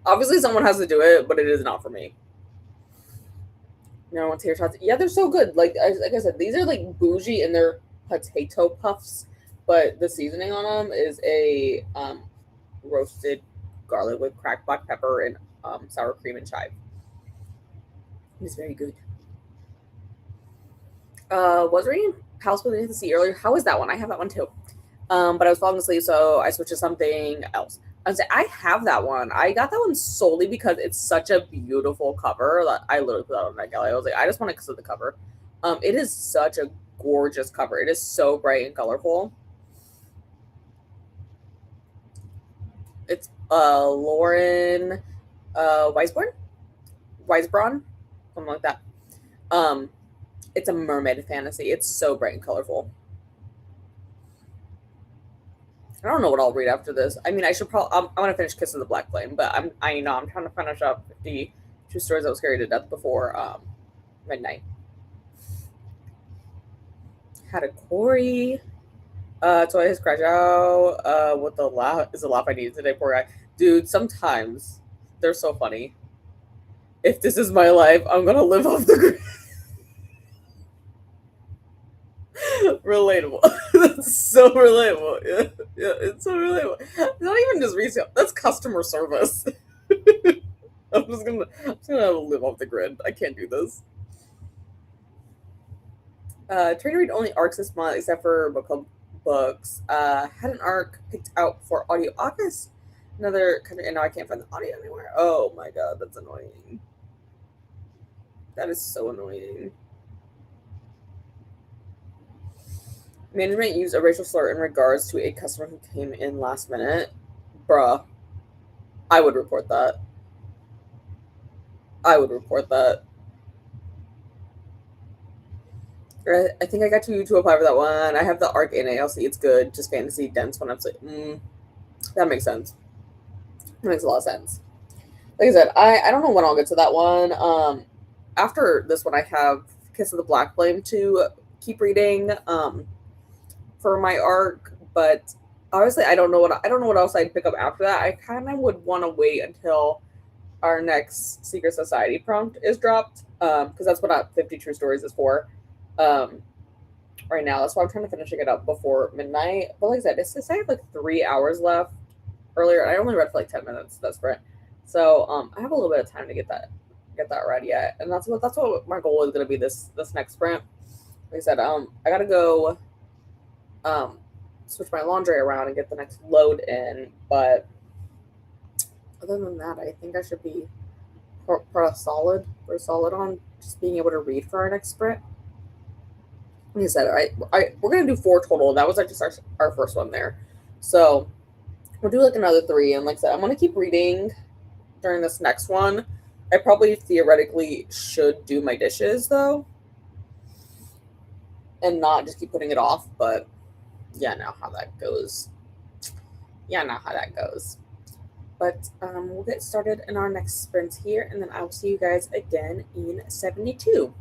Obviously someone has to do it, but it is not for me. No one wants to hear shots. Yeah, they're so good. Like I said, these are like bougie and they're potato puffs, but the seasoning on them is a roasted garlic with cracked black pepper and sour cream and chive. It's very good. Was reading House Beneath the Sea earlier. How is that one? I have that one too. But I was falling asleep, so I switched to something else. I have that one. I got that one solely because it's such a beautiful cover that I literally put that on my gallery. I was like, I just want to because of the cover. It is such a gorgeous cover. It is so bright and colorful. It's Lauren Weisborn, something like that. It's a mermaid fantasy. It's so bright and colorful. I don't know what I'll read after this. I mean, I should probably. I'm gonna finish Kiss of the Black Flame, but I know I'm trying to finish up 52 stories that was scared to death before midnight. Had a Corey. So I just crash out. What the laugh is the laugh I need today, poor guy. Dude, sometimes they're so funny. If this is my life, I'm gonna live off the grid. Relatable. That's so relatable. Yeah, it's so relatable. It's not even just retail. That's customer service. I'm just gonna live off the grid. I can't do this. Trying to read only arcs this month, except for book club books. Had an arc picked out for audio August. Another country, and now I can't find the audio anywhere. Oh my god, that's annoying. That is so annoying. Management used a racial slur in regards to a customer who came in last minute. Bruh. I would report that. I think I got you to apply for that one. I have the ARC in ALC. It's good. Just fantasy, dense one. I'm like, that makes sense. That makes a lot of sense. Like I said, I don't know when I'll get to that one. After this one, I have Kiss of the Black Flame to keep reading. For my arc, but obviously I don't know what else I'd pick up after that. I kind of would want to wait until our next Secret Society prompt is dropped, because that's what 50 True Stories is for. Right now, that's why I'm trying to finish it up before midnight. But like I said, I have like 3 hours left. Earlier, I only read for like 10 minutes. That's sprint, so I have a little bit of time to get that read yet, and that's what my goal is going to be this next sprint. Like I said, I gotta go. Switch my laundry around and get the next load in, but other than that, I think I should be pretty solid on just being able to read for our next sprint. Like I said, we're gonna do 4 total. That was like just our first one there, so we'll do like another 3. And like I said, I'm gonna keep reading during this next one. I probably theoretically should do my dishes though, and not just keep putting it off, but yeah, know how that goes. But we'll get started in our next sprint here, and then I will see you guys again in 72.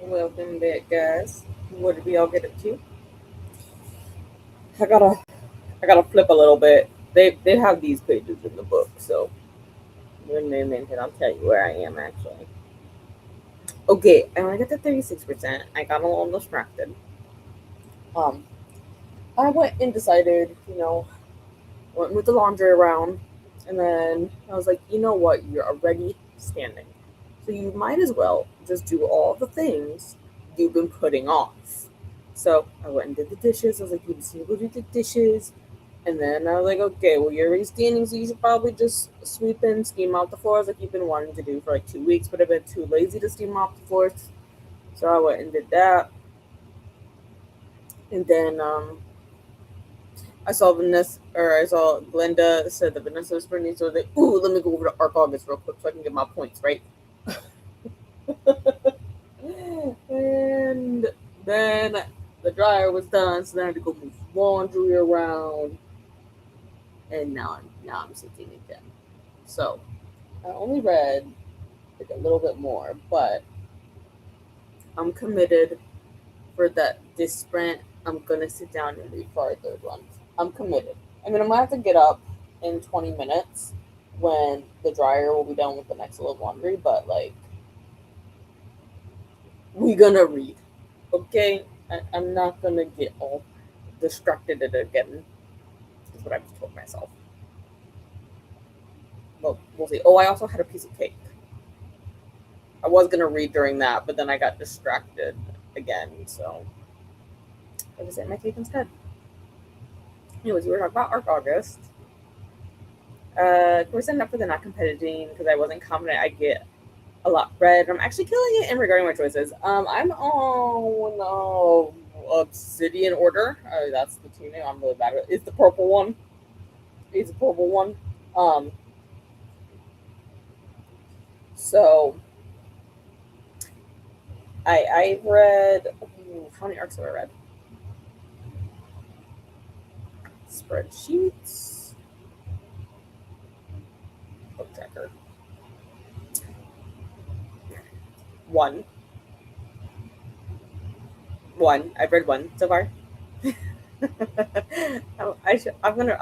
Welcome back, guys. What did we all get up to? I gotta flip a little bit. They have these pages in the book, so in a minute I'll tell you where I am actually. Okay, I only got to 36%. I got a little distracted. Um, I went and decided, went with the laundry around, and then I was like, you know what? You're already standing, so you might as well just do all the things you've been putting off. So I went and did the dishes. I was like, you just need to go do the dishes. And then I was like, okay, well, you're already standing, so you should probably just sweep and steam out the floors like you've been wanting to do for like 2 weeks, but I've been too lazy to steam off the floors. So I went and did that. And then I saw Glenda said that Vanessa was pretty neat, so I was like, ooh, let me go over to Arc August real quick so I can get my points, right? And then the dryer was done, so then I had to go move laundry around. And now I'm sitting again. So I only read like a little bit more, but I'm committed for this sprint. I'm gonna sit down and read for our third one. I'm committed. I mean, I'm gonna have to get up in 20 minutes when the dryer will be done with the next load of laundry, but like, we gonna read, okay? I'm not gonna get all distracted again. Is what I've told myself. Well, we'll see. Oh, I also had a piece of cake. I was gonna read during that, but then I got distracted again, so I just ate my cake instead. Anyways, we were talking about Arc August. We're setting up for the not competing because I wasn't confident I get a lot read. I'm actually killing it in regarding my choices. I'm on Obsidian Order. That's the team name. I'm really bad at it. It's the purple one. It's the purple one. So I've read how many arcs have I read? Spreadsheets. Book tracker. One. I've read one so far.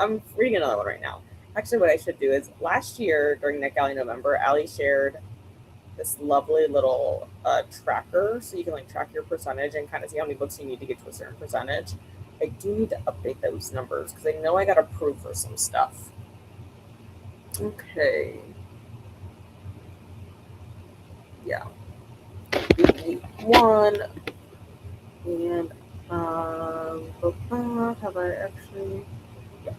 I'm reading another one right now. Actually, what I should do is last year during NetGalley November, Allie shared this lovely little tracker, so you can like track your percentage and kind of see how many books you need to get to a certain percentage. I do need to update those numbers because I know I got approved for some stuff. Okay. Yeah. One. And have I actually? Yeah.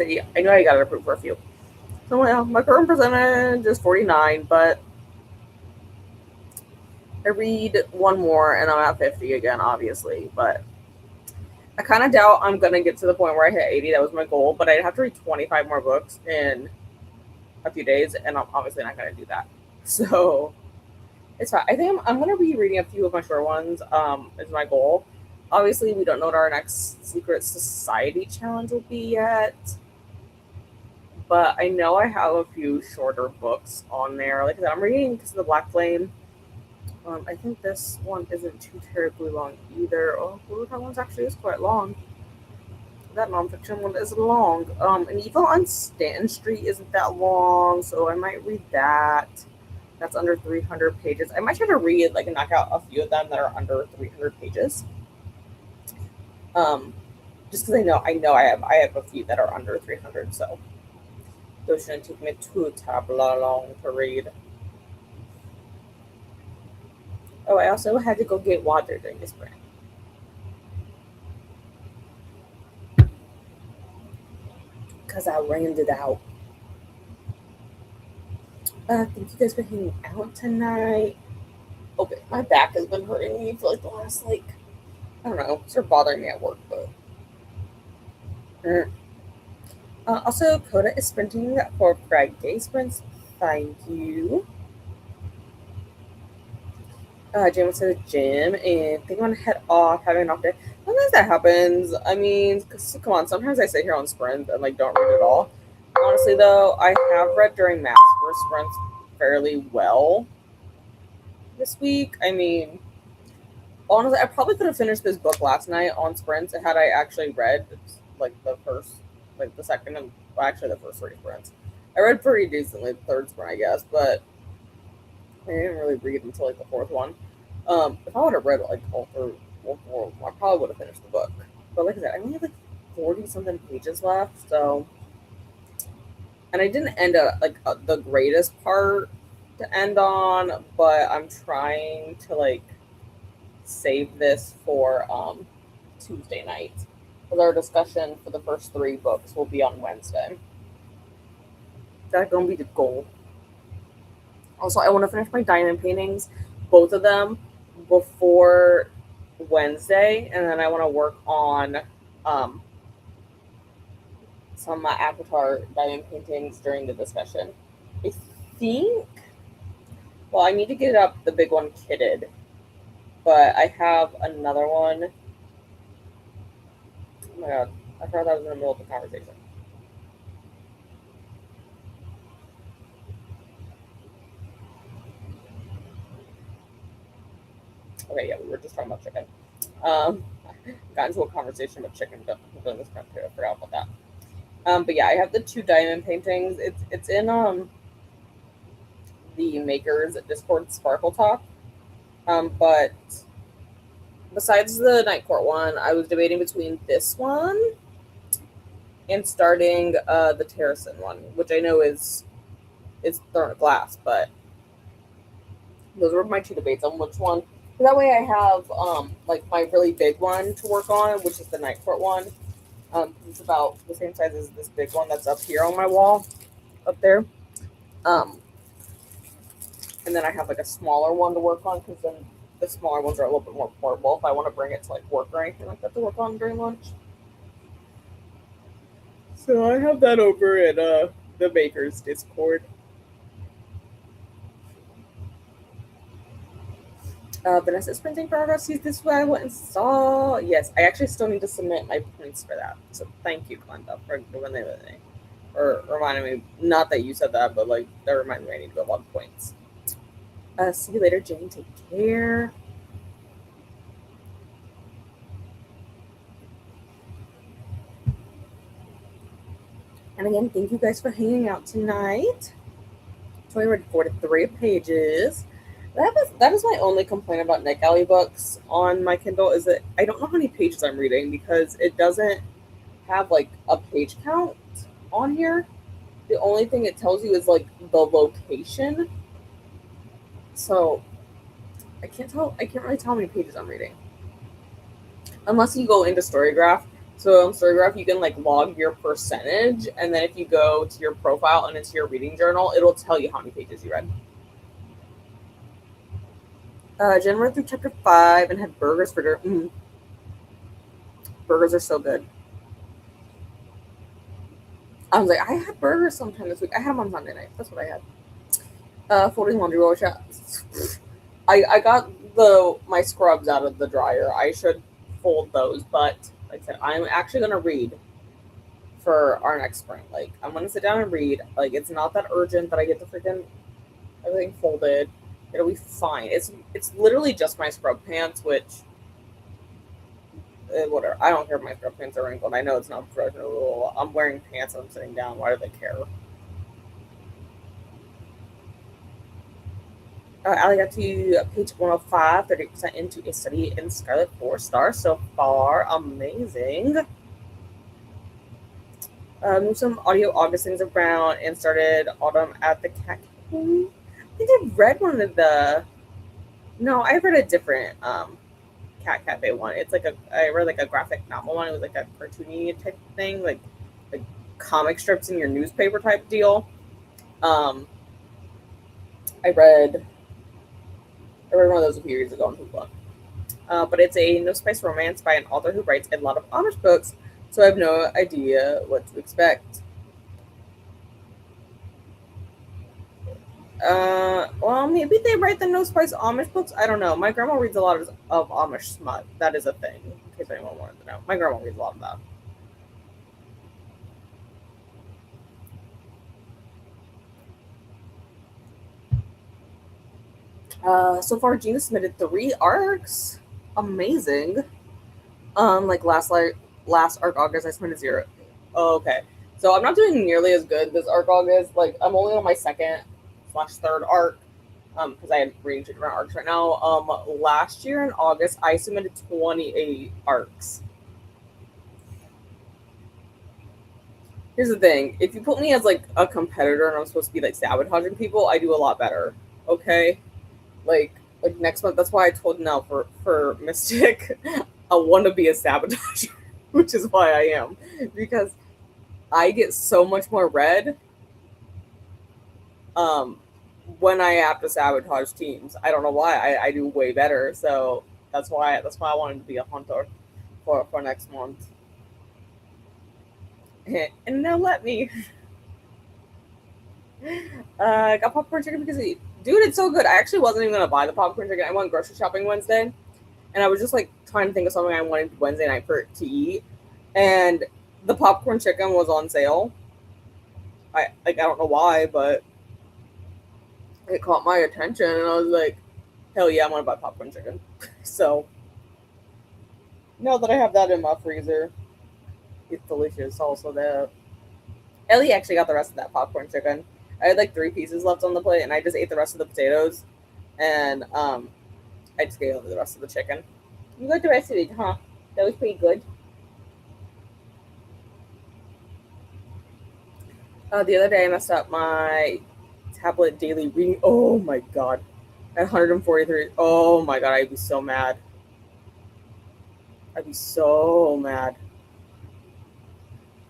Yeah, I know I got it approved for a few. So well, my current percentage is 49, but I read one more and I'm at 50 again, obviously. But I kind of doubt I'm gonna get to the point where I hit 80. That was my goal, but I'd have to read 25 more books in a few days, and I'm obviously not gonna do that. So it's fine. I think I'm gonna be reading a few of my short ones. Is my goal. Obviously, we don't know what our next Secret Society challenge will be yet, but I know I have a few shorter books on there. Like that, I'm reading because of the Black Flame. I think this one isn't too terribly long either. Oh, that one's actually is quite long. That nonfiction one is long. And Evil on Stanton Street isn't that long, so I might read that. That's under 300 pages. I might try to read like and knock out a few of them that are under 300 pages. Just because I have a few that are under 300, so those shouldn't take me too long to read. Oh, I also had to go get water during this break. Because I rained it out. Thank you guys for hanging out tonight. Okay, my back has been hurting me for like the last, I don't know, it's sort of bothering me at work, but. Also, Coda is sprinting for Friday sprints. Thank you. Jim went to the gym and think I'm gonna head off, having an off day. Sometimes that happens. I mean, come on, sometimes I sit here on sprint and don't read at all. Honestly, though, I have read during mass for sprints fairly well. this week. I mean, honestly, I probably could have finished this book last night on sprints had I actually read like the first, like the second, and well, actually the first three sprints. I read pretty decently the third sprint, I guess, but I didn't really read until like the fourth one. If I would have read like all four of them, I probably would have finished the book. But like I said, I only have like 40 something pages left, so and I didn't end up like the greatest part to end on, but I'm trying to like save this for Tuesday night because our discussion for the first three books will be on Wednesday. That's gonna be the goal. Also, I want to finish my diamond paintings, both of them, before Wednesday, and then I want to work on um, some of my avatar diamond paintings during the discussion. I think. Well, I need to get up the big one kitted, but I have another one. Oh my god, I thought that was in the middle of the conversation. Okay, yeah, we were just talking about chicken. Um, got into a conversation about chicken during this time too. I forgot about that. But yeah, I have the two diamond paintings. It's in the Makers Discord Sparkle Talk. But besides the Night Court one, I was debating between this one and starting the Terracin one, which I know is Throne of Glass, but those were my two debates on which one. That way, I have like my really big one to work on, which is the Night Court one. It's about the same size as this big one that's up here on my wall, up there. Um, and then I have like a smaller one to work on because then the smaller ones are a little bit more portable if I want to bring it to like work or anything like that to work on during lunch. So I have that over in the Baker's Discord. Vanessa's printing progress. See, this is what I went and saw. Yes, I actually still need to submit my points for that. So thank you, Glenda, for doing the thing. Or reminding me, not that you said that, but like that reminded me I need to go log points. See you later, Jane. Take care. And again, thank you guys for hanging out tonight. So I read 43 pages. That is my only complaint about Nick Alley books on my Kindle is that I don't know how many pages I'm reading because it doesn't have like a page count on here. The only thing it tells you is like the location. So I can't really tell how many pages I'm reading. Unless you go into Storygraph. So on Storygraph you can like log your percentage, and then if you go to your profile and into your reading journal, it'll tell you how many pages you read. Jen read through chapter 5 and had burgers for dinner. Burgers are so good. I was like, I had burgers sometime this week. I had them on Sunday night. That's what I had. Folding laundry roll chat. I got my scrubs out of the dryer. I should fold those, but like I said, I'm actually gonna read for our next spring. Like I'm gonna sit down and read. Like it's not that urgent that I get the freaking everything folded. It'll be fine. It's literally just my scrub pants, which whatever. I don't care if my scrub pants are wrinkled. I know it's not professional. I'm wearing pants and I'm sitting down. Why do they care? Ali got to page 105, 30% into a study in Scarlet, 4 stars so far. Amazing. Moved some audio Augustines around and started Autumn at the Cat. I think I've read one of the. No, I read a different Cat Cafe one. It's like I read like a graphic novel one. It was like a cartoony type thing, like comic strips in your newspaper type deal. I read one of those a few years ago on Hoopla. But it's a no spice romance by an author who writes a lot of Amish books, so I have no idea what to expect. Well, maybe they write the no spice Amish books. I don't know. My grandma reads a lot of Amish smut. That is a thing, in case anyone wanted to know. My grandma reads a lot of that. So far, Gina submitted 3 arcs. Amazing. Like last arc August, I submitted 0. Oh, okay. So I'm not doing nearly as good this arc August. Like I'm only on my second/third arc. Because I had range different arcs right now. Last year in August, I submitted 28 arcs. Here's the thing: if you put me as like a competitor and I'm supposed to be like sabotaging people, I do a lot better. Okay, like next month. That's why I told Nell for Mystic, I want to be a sabotager, which is why I am, because I get so much more red. Um, when I have to sabotage teams, I don't know why I do way better. So that's why I wanted to be a hunter for next month. And they'll let me. I got popcorn chicken because dude, it's so good. I actually wasn't even gonna buy the popcorn chicken. I went grocery shopping Wednesday, and I was just like trying to think of something I wanted Wednesday night to eat, and the popcorn chicken was on sale. I don't know why, but it caught my attention, and I was like, hell yeah, I want to buy popcorn chicken. So now that I have that in my freezer, it's delicious. Also, that Ellie actually got the rest of that popcorn chicken. I had like 3 pieces left on the plate, and I just ate the rest of the potatoes, and I just gave her the rest of the chicken. You got the rest of it, huh? That was pretty good. The other day, I messed up my tablet daily reading. Oh my god, at 143. Oh my god, I'd be so mad. I'd be so mad.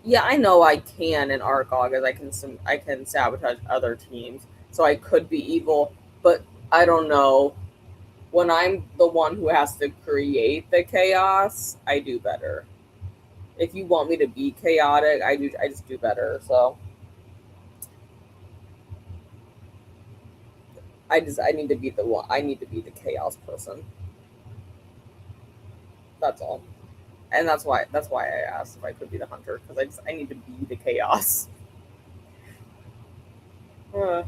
Yeah, I know I can in Arcog as I can sabotage other teams, so I could be evil, but I don't know. When I'm the one who has to create the chaos, I do better. If you want me to be chaotic, I just do better. So I need to be the one. I need to be the chaos person. That's all. And that's why I asked if I could be the hunter, because I need to be the chaos. Uh,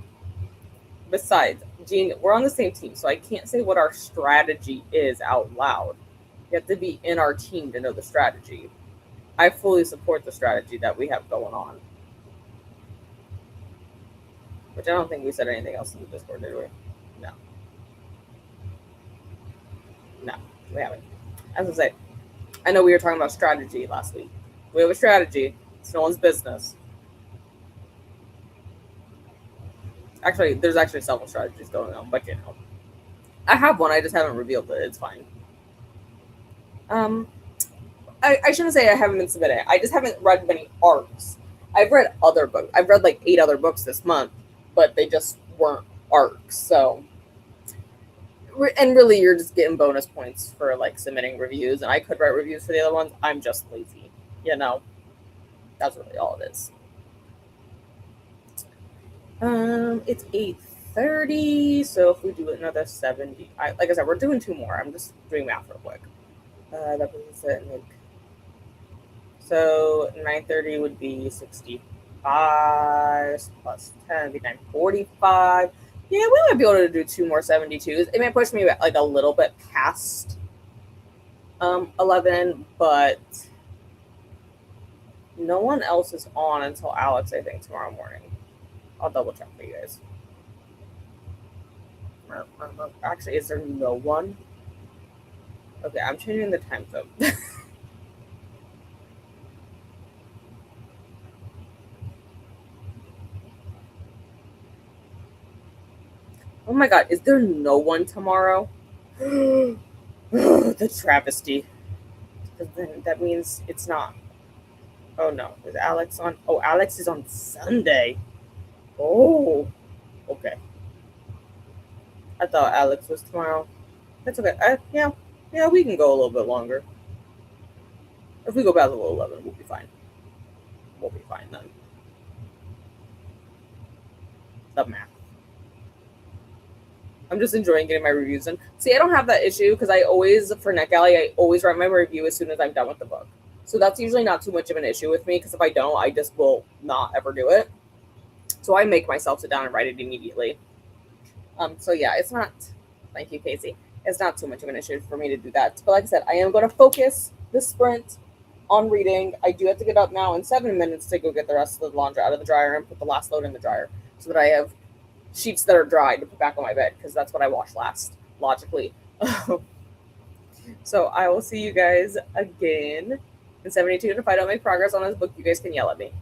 Besides, Gene, we're on the same team, so I can't say what our strategy is out loud. You have to be in our team to know the strategy. I fully support the strategy that we have going on. Which I don't think we said anything else in the Discord, did we? No. No, we haven't. As I say, I know we were talking about strategy last week. We have a strategy. It's no one's business. Actually, there's actually several strategies going on, but I have one. I just haven't revealed it. It's fine. Um, I shouldn't say I haven't been submitting. I just haven't read many arcs. I've read other books. I've read like 8 other books this month, but they just weren't arcs. So, and really, you're just getting bonus points for like submitting reviews. And I could write reviews for the other ones. I'm just lazy. That's really all it is. It's 8:30. So if we do another 70, like I said, we're doing 2 more. I'm just doing math real quick. That puts us at like, so 9:30 would be 65 plus 10 would be 9:45. Yeah, we might be able to do 2 more 72s. It might push me like a little bit past 11, but no one else is on until Alex, I think, tomorrow morning. I'll double check for you guys. Actually, is there no one? Okay, I'm changing the time zone. Oh my god, is there no one tomorrow? The travesty. Then that means it's not. Oh no, is Alex on? Oh, Alex is on Sunday. Oh, okay. I thought Alex was tomorrow. That's okay. Yeah, we can go a little bit longer. If we go past 11, we'll be fine. We'll be fine then. The math. I'm just enjoying getting my reviews in. See, I don't have that issue because for Neck Alley, I always write my review as soon as I'm done with the book. So that's usually not too much of an issue with me, because if I don't, I just will not ever do it. So I make myself sit down and write it immediately. So yeah, it's not Thank you, Casey. It's not too much of an issue for me to do that. But like I said, I am going to focus this sprint on reading. I do have to get up now in 7 minutes to go get the rest of the laundry out of the dryer and put the last load in the dryer so that I have sheets that are dry to put back on my bed because that's what I washed last, logically. So I will see you guys again in 72. And if I don't make progress on this book, you guys can yell at me.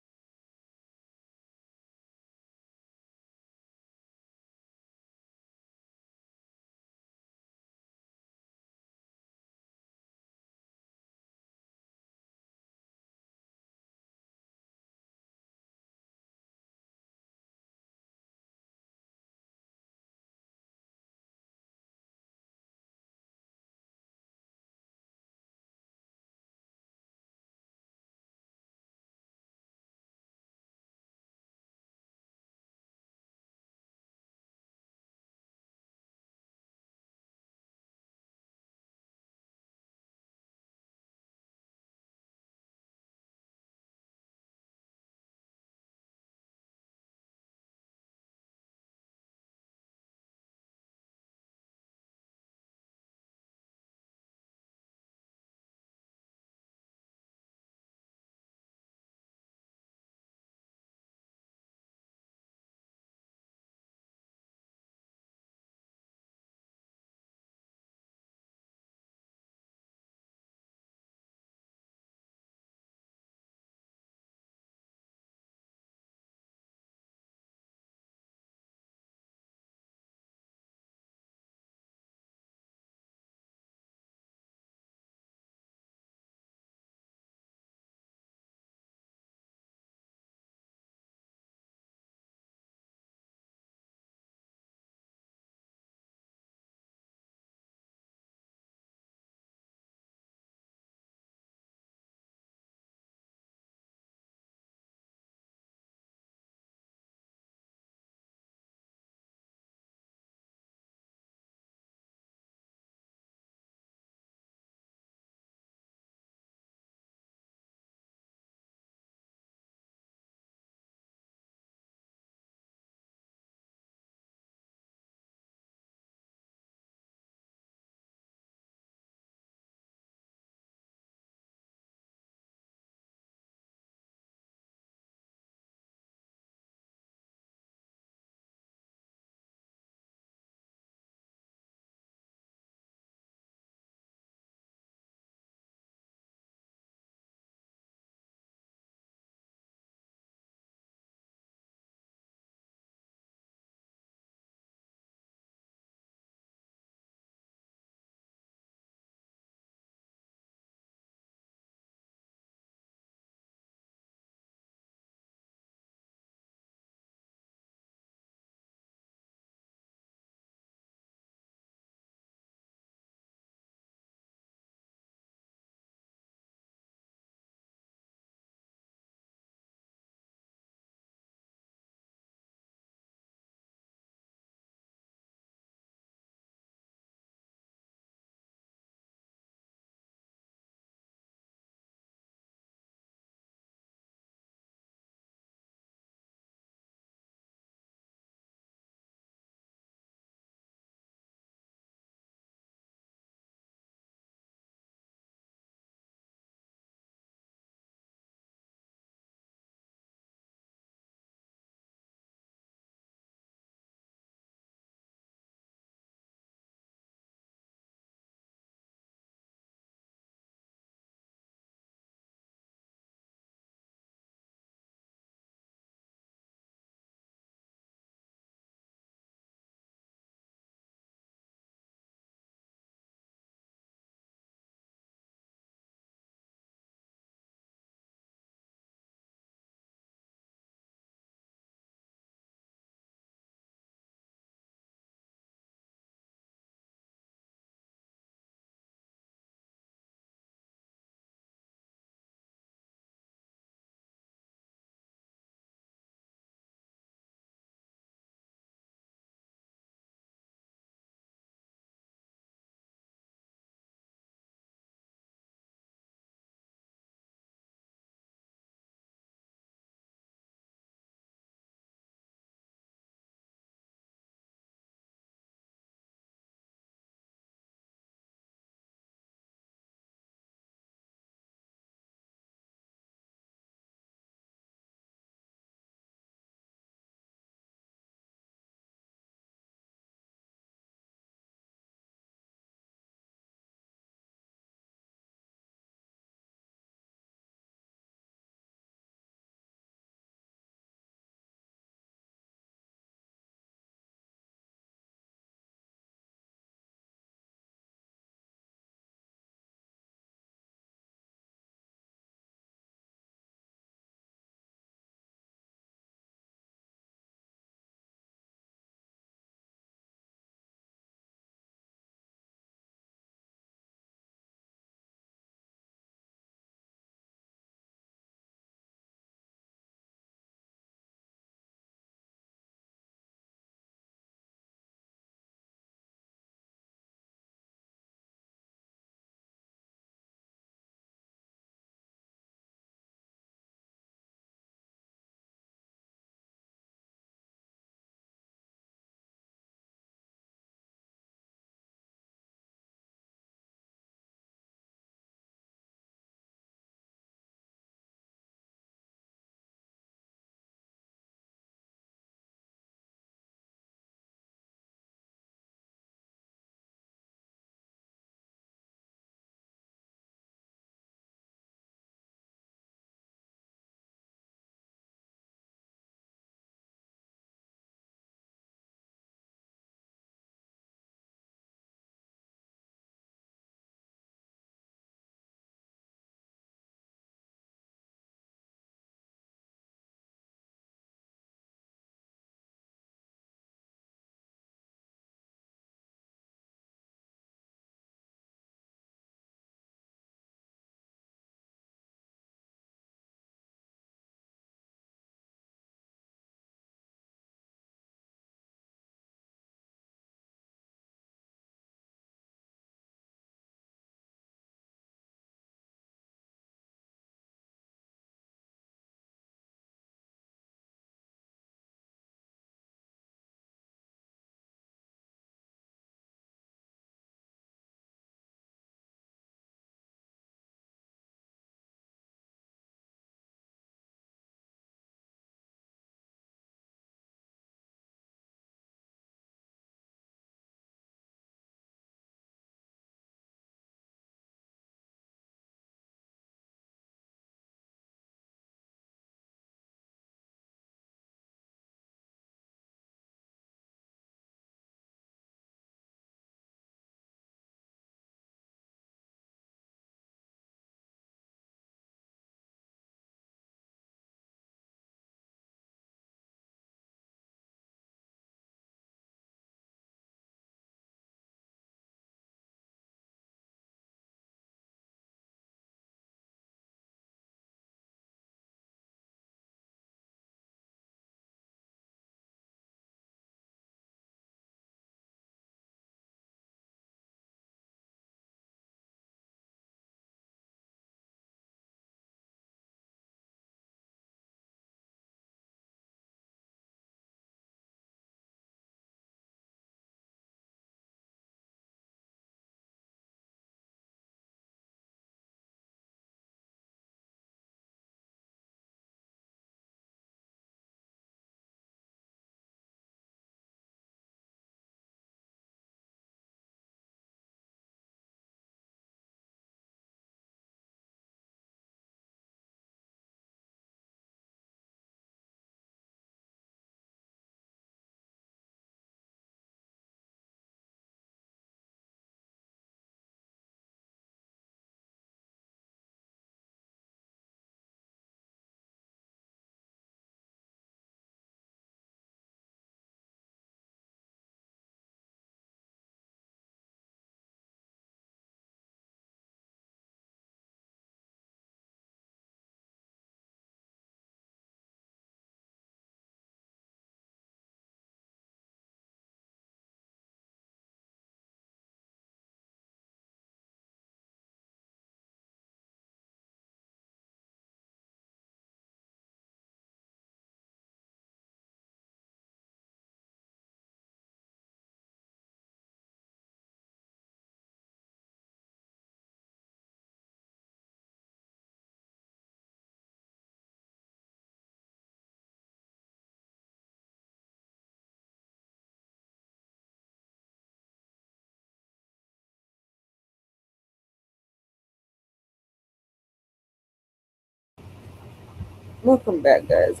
Welcome back, guys.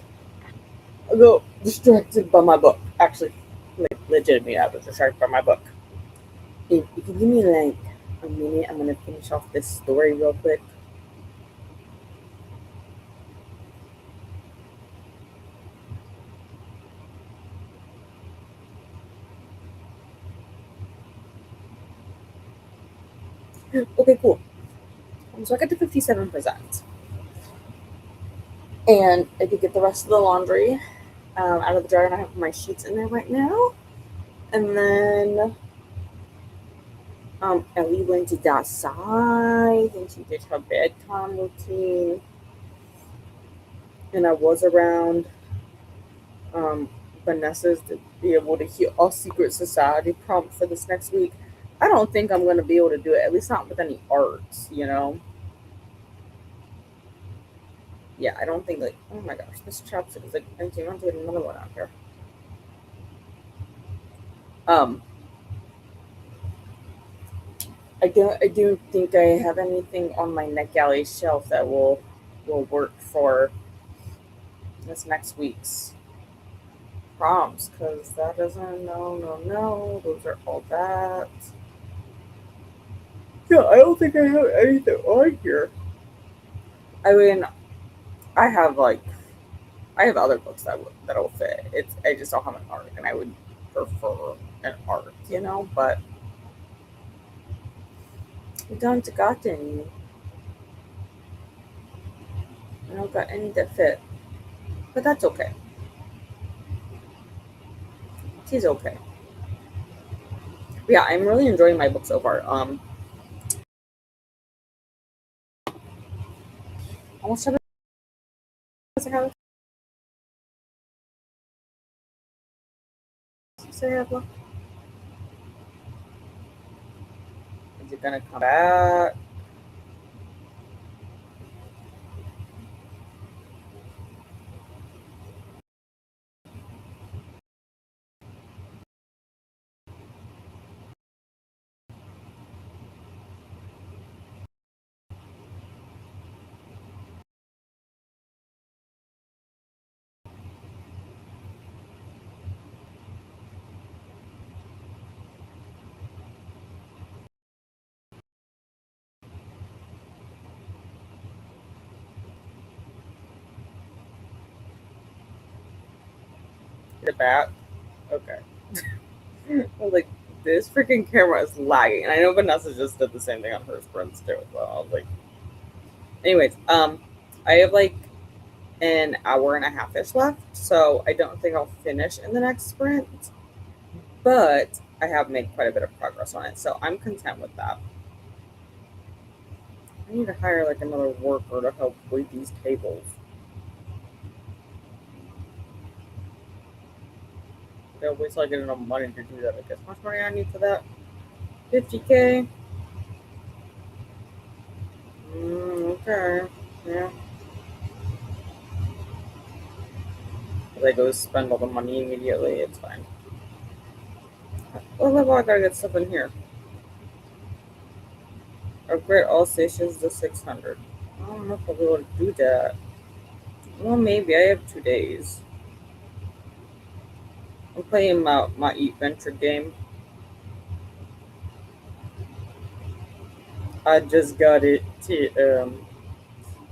I got distracted by my book. Actually, like legitimately, I was distracted by my book. If you give me like a minute, I'm gonna finish off this story real quick. Okay, cool. So I got to 57%, and I did get the rest of the laundry out of the dryer, and I have my sheets in there right now. And then Ellie went outside, and she did her bedtime routine, and I was around um, Vanessa's to be able to hear our secret society prompt for this next week. I don't think I'm going to be able to do it, at least not with any arts, you know? Yeah, I don't think, like, oh my gosh, this chapstick is like empty. I'm going to get another one out here. Um, I do think I have anything on my NetGalley shelf that will work for this next week's prompts, because that doesn't, no, those are all that. Yeah, I don't think I have anything on here. I mean, I have like I have other books that'll fit. It's I just don't have an art, and I would prefer an art, But I don't got any. I don't got any that fit, but that's okay. She's okay. Yeah, I'm really enjoying my book so far. Almost have I have left. Is it gonna come back? Is it back? Okay. I was like, this freaking camera is lagging, and I know Vanessa just did the same thing on her sprints too. As well, I was like, anyways, I have like an hour and a half ish left, so I don't think I'll finish in the next sprint, but I have made quite a bit of progress on it, so I'm content with that. I need to hire like another worker to help wait these tables. They'll wait till I get enough money to do that. I guess how much money I need for that? 50K. Okay. Yeah. If I go spend all the money immediately, it's fine. What level I gotta get stuff in here? Upgrade all stations to 600. I don't know if I'll be able to do that. Well, maybe. I have 2 days. I'm playing my Eat Venture game. I just got it to,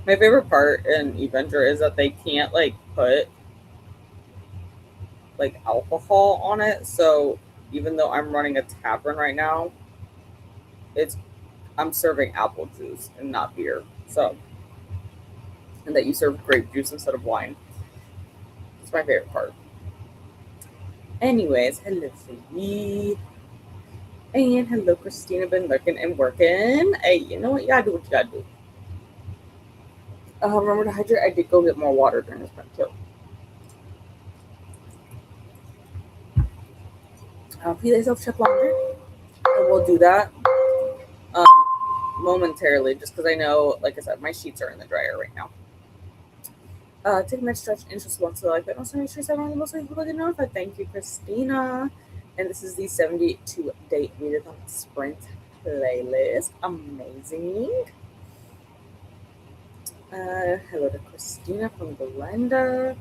my favorite part in Eat Venture is that they can't, like, put, like, alcohol on it. So even though I'm running a tavern right now, it's I'm serving apple juice and not beer. So, and that you serve grape juice instead of wine. It's my favorite part. Anyways, hello, Phoebe. And hello, Christina. Been looking and working. Hey, you know what? You gotta do what you gotta do. Remember to hydrate. I did go get more water during this time too. Feed yourself chip laundry. I will do that um, momentarily, just because I know, like I said, my sheets are in the dryer right now. Take a minute to stretch interest once in life, but also make sure I'm the most people get notified. Thank you, Christina. And this is the 72-day Readathon Sprint playlist. Amazing. Hello to Christina from Belinda.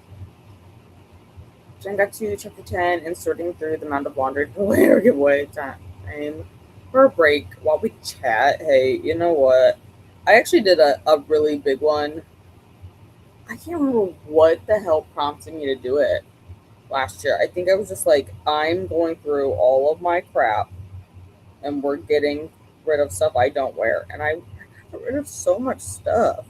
Jen got to chapter 10 and sorting through the amount of laundry to later giveaway time for a break while we chat. Hey, you know what? I actually did a really big one. I can't remember what the hell prompted me to do it last year. I think I was just like, I'm going through all of my crap and we're getting rid of stuff I don't wear. And I got rid of so much stuff.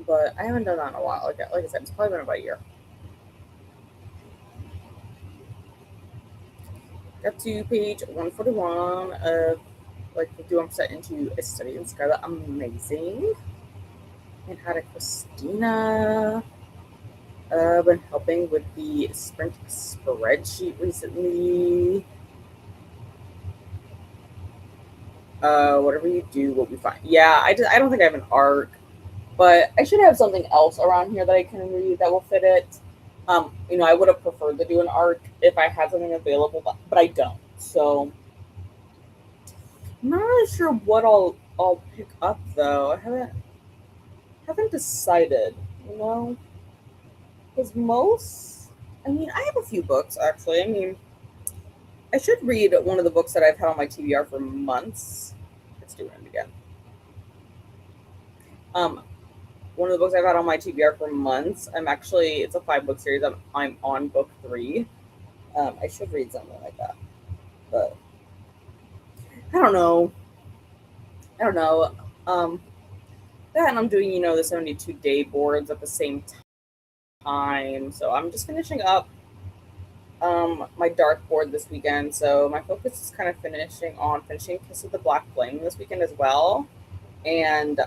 But I haven't done that in a while. Like I said, it's probably been about a year. Got to page 141 of like 51% into a study in Scarlet. Amazing. And had a Christina. Been helping with the sprint spreadsheet recently. Whatever you do will be fine. Yeah, I don't think I have an arc, but I should have something else around here that I can read that will fit it. I would have preferred to do an arc if I had something available, but I don't. So I'm not really sure what I'll pick up though. I haven't decided. You know, because I have a few books actually. I mean, I should read one of the books that I've had on my TBR for months. Let's do it again. Um, One of the books I've had on my TBR for months. It's a 5-book series. I'm on book 3. I should read something like that, but I don't know. I don't know. Um, that and I'm doing the 72-day boards at the same time, so I'm just finishing up my dark board this weekend. So my focus is kind of finishing Kiss of the Black Flame this weekend as well, and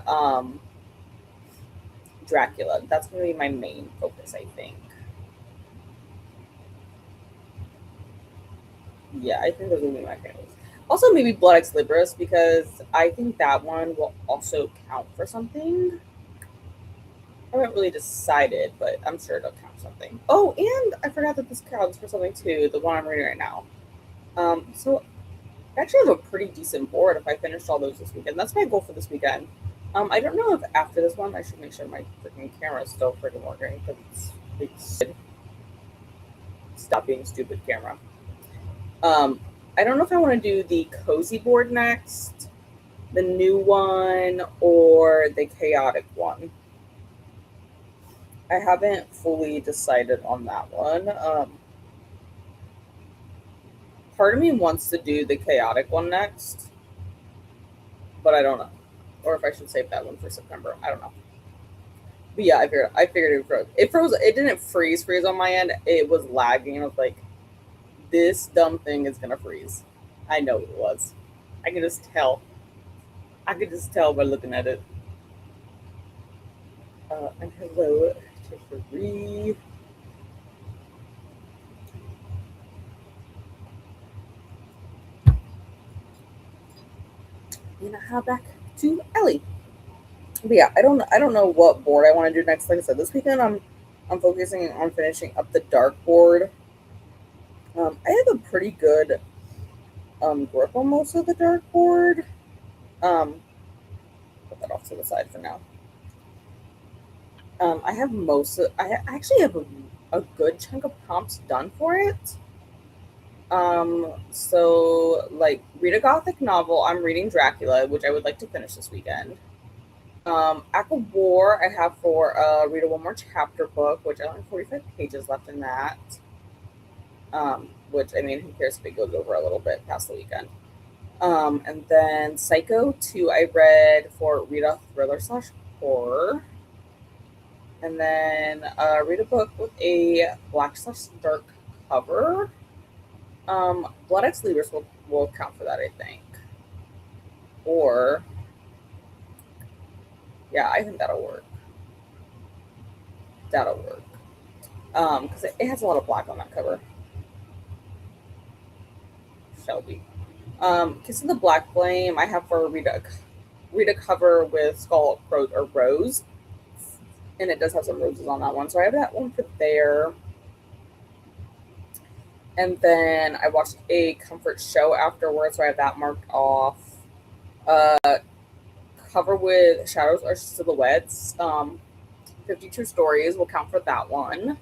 Dracula. That's going to be my main focus, I think. Yeah, I think those will be my favorites. Also, maybe Blood Ex Libris because I think that one will also count for something. I haven't really decided, but I'm sure it'll count for something. Oh, and I forgot that this counts for something too. The one I'm reading right now. So I actually have a pretty decent board if I finish all those this weekend. That's my goal for this weekend. I don't know if after this one I should make sure my freaking camera is still freaking working because it's stop being stupid camera. Um, I don't know if I want to do the cozy board next, the new one, or the chaotic one. I haven't fully decided on that one. Part of me wants to do the chaotic one next, but I don't know. Or if I should save that one for September. I don't know. But yeah, I figured it froze. It froze. It didn't freeze on my end. It was lagging. I was like, this dumb thing is gonna freeze. I know it was. I can just tell. I could just tell by looking at it. And hello to Free. And now back to Ellie. But yeah, I don't know what board I want to do next. Like I said, this weekend I'm focusing on finishing up the dark board. I have a pretty good grip on most of the dark board. Um, put that off to the side for now. I have I actually have a good chunk of prompts done for it. So like read a gothic novel. I'm reading Dracula, which I would like to finish this weekend. Act of War, I have for read a one more chapter book, which I only have 45 pages left in that. Which I mean, who cares if it goes over a little bit past the weekend? And then Psycho 2, I read for read a thriller slash horror. And then read a book with a black slash dark cover. Blood Ex Libris will count for that, I think. Or, yeah, I think that'll work. That'll work. Because it has a lot of black on that cover. Shelby. Kiss of the Black Flame, I have for read a cover with Skull or Rose. And it does have some roses on that one. So I have that one for there. And then I watched a comfort show afterwards, so I have that marked off. Cover with Shadows or Silhouettes. 52 stories will count for that one.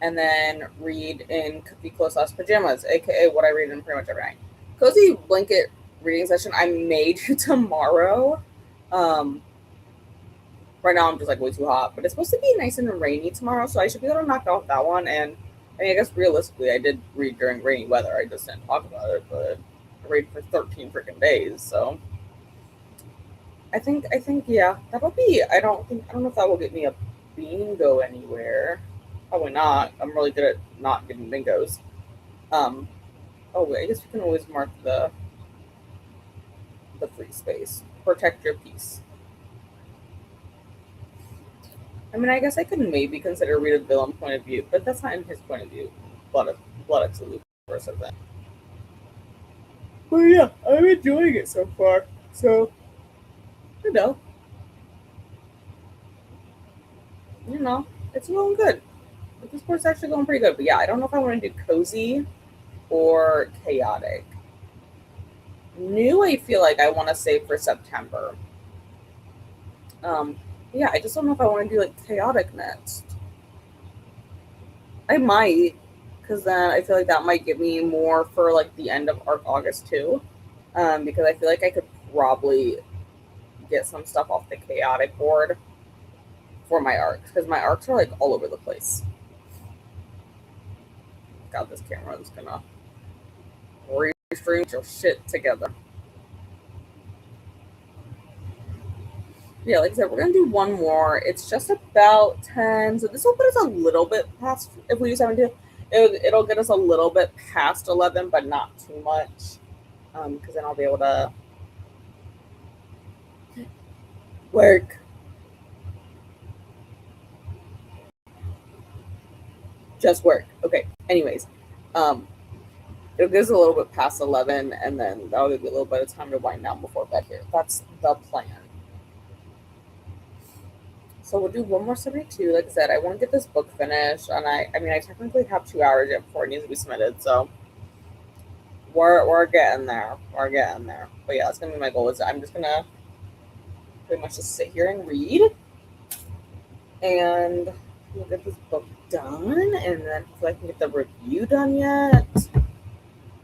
And then read in Cookie Close House Pajamas, aka what I read in pretty much every night. Cozy blanket reading session I may do tomorrow. Um, right now I'm just like way too hot, but it's supposed to be nice and rainy tomorrow, so I should be able to knock out that one. And I mean, I guess realistically, I did read during rainy weather. I just didn't talk about it, but I read for 13 freaking days, so I think yeah, that'll be. I don't know if that will get me a bingo anywhere. Probably not. I'm really good at not getting bingos. Um, oh wait, I guess we can always mark the free space. Protect your peace. I mean, I guess I could maybe consider read a villain point of view, but that's not in his point of view. Blood of Salute versus that. But yeah, I'm enjoying it so far. So you know, you know, it's going good. This sport's actually going pretty good. But yeah, I don't know if I want to do cozy or chaotic. New, I feel like I want to save for September. Um, yeah, I just don't know if I want to do like chaotic next. I might, because then I feel like that might get me more for like the end of August too. Because I feel like I could probably get some stuff off the chaotic board for my arcs, because my arcs are like all over the place. God, this camera is gonna restring your shit together. Yeah, like I said, we're gonna do one more. It's just about 10, so this will put us a little bit past. If we do 17, it'll get us a little bit past 11, but not too much. Because then I'll be able to work. Just work. Okay. Anyways, um, it'll get us a little bit past 11, and then that'll give you a little bit of time to wind down before bed here. That's the plan. So we'll do one more 72. Like I said, I want to get this book finished, and I mean, I technically have 2 hours yet before it needs to be submitted. So we're getting there. We're getting there. But yeah, that's gonna be my goal. Is I'm just gonna pretty much just sit here and read, and we'll get this book done, and then hopefully I can get the review done yet.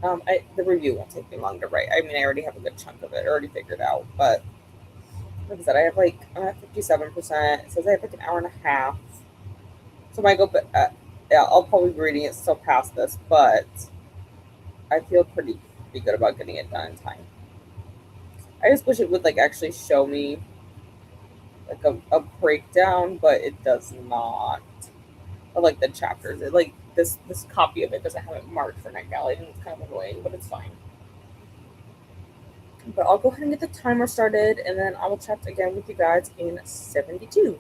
The review won't take me long to write. I mean, I already have a good chunk of it already figured out. But like I said, I'm at 57%. It says I have like an hour and a half. So I might go, but yeah, I'll probably be reading it still past this, but I feel pretty good about getting it done in time. I just wish it would like actually show me like a breakdown, but it does not. Of like the chapters, it like this copy of it doesn't have it marked for Night Galley, and it's kind of annoying, but it's fine. But I'll go ahead and get the timer started, and then I will chat again with you guys in 72.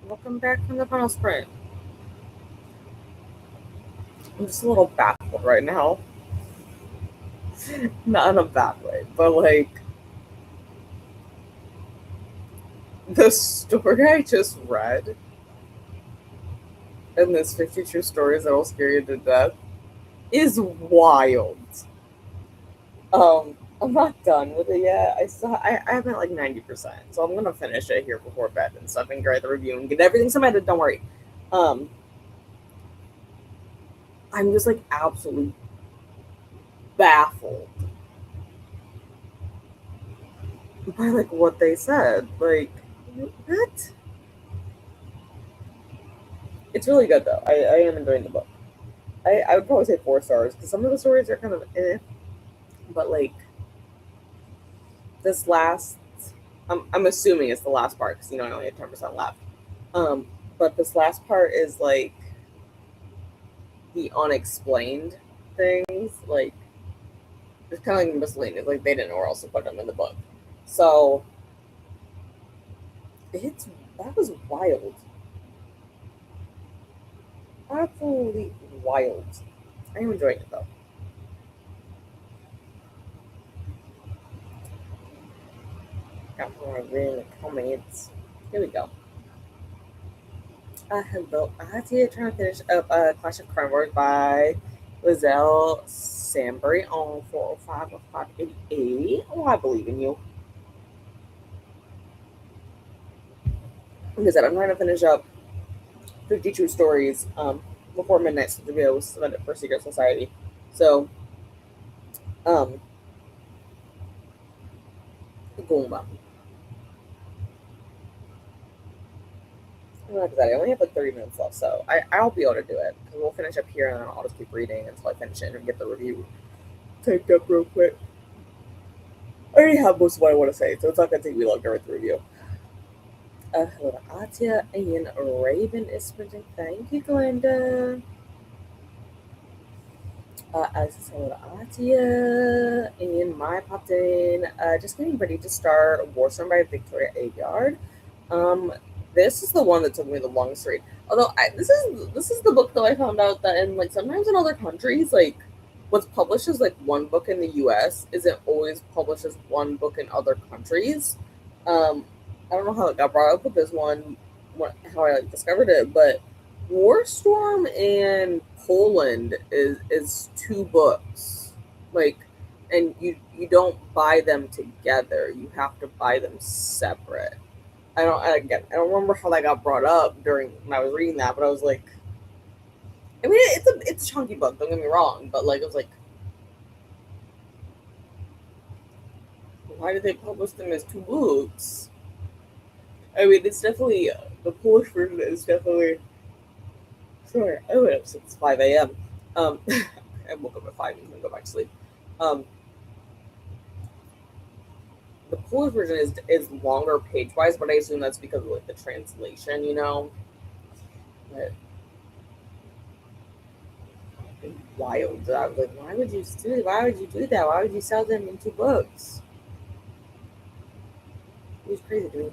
Welcome back from the final sprint. I'm just a little baffled right now. Not in a bad way, but like the story I just read in this 50 True Stories That Will Scare You to Death is wild. I'm not done with it yet. I'm at like 90%. So I'm gonna finish it here before bed and stuff and write the review and get everything submitted, don't worry. Um I'm just like absolutely baffled by like what they said. Like what? It's really good though. I am enjoying the book. I would probably say 4 stars because some of the stories are kind of but like this last, I'm assuming it's the last part because I only have 10% left. Um, but this last part is like the unexplained things. Like it's kind of like miscellaneous. Like they didn't know where else to put them in the book. So that was wild, absolutely wild. I'm enjoying it though. Got more reading the comments. Here we go. Hello. I had to try to finish up Clash of Crime Wars by Lizelle Sambury on 405 of 588. Oh, I believe in you. Like I said, I'm trying to finish up 50 True Stories before midnight, so the video was submitted for Secret Society. So, um, Goomba. Like I said, I only have like 30 minutes left, so I'll be able to do it. Because we'll finish up here and then I'll just keep reading until I finish it and get the review typed up real quick. I already have most of what I want to say, so it's not going to take me long to write the review. Hello to Atia and Raven is sprinting. Thank you, Glenda. Alex says hello to Atia and my popped in. Just getting ready to start Warstorm by Victoria Aveyard. This is the one that took me the longest to read. Although this is the book that I found out that in like sometimes in other countries, like what's published as like one book in the U.S. isn't always published as one book in other countries. I don't know how it got brought up with this one, how I like discovered it, but Warstorm in Poland is two books, like, and you don't buy them together. You have to buy them separate. I don't remember how that got brought up during when I was reading that, but I was like, I mean, it's a chunky book. Don't get me wrong, but like, it was like, why did they publish them as two books? I mean, it's definitely the Polish version is definitely. Sorry, I went up since 5 a.m. I woke up at 5 and then go back to sleep. Um, the Polish version is longer page wise, but I assume that's because of like the translation, But wild. I was like, why would you do? Why would you do that? Why would you sell them in two books? It was crazy to me.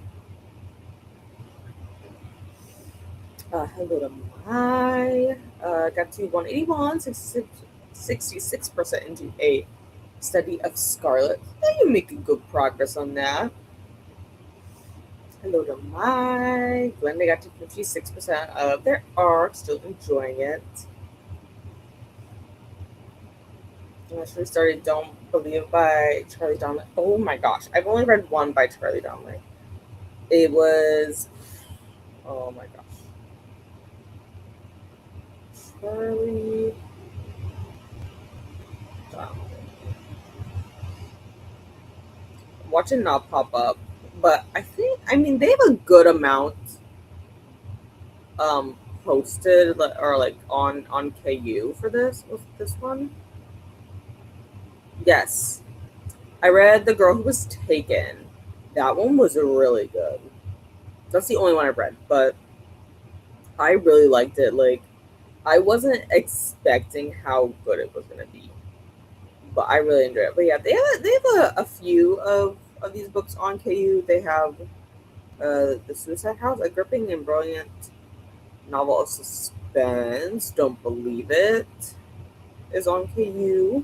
Hello to my. Got to 181, 66% into a study of Scarlet. Yeah, you're making good progress on that. Hello to my. Glenda got to 56% of their arc, still enjoying it. I actually started Don't Believe by Charlie Donnelly. Oh my gosh, I've only read one by Charlie Donnelly. It was. Oh my gosh. Charlie Donnelly. Watching not pop up, but I mean they have a good amount posted or like on KU for this with this one. Yes, I read The Girl Who Was Taken. That one was really good. That's the only one I've read, but I really liked it. Like I wasn't expecting how good it was gonna be, but I really enjoyed it. But yeah, they have a few of these books on KU. They have The Suicide House, a gripping and brilliant novel of suspense. Don't believe it. Is on KU.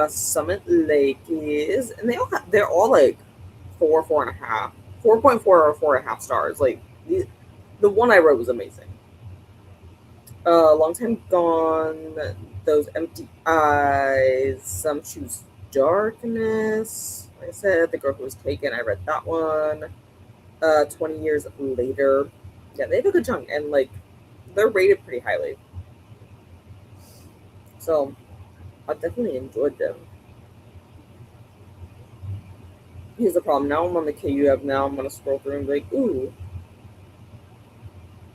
Summit Lake is, and they're all like 4.5, 4.4 or 4.5 stars. Like the one I wrote was amazing. Long Time Gone, Those Empty Eyes, Some Choose Darkness. Like I said, The Girl Who Was Taken, I read that one. 20 Years Later. Yeah, they have a good chunk, and like they're rated pretty highly. So I definitely enjoyed them. Here's the problem. Now I'm on the KU app. Now I'm gonna scroll through and be like, ooh,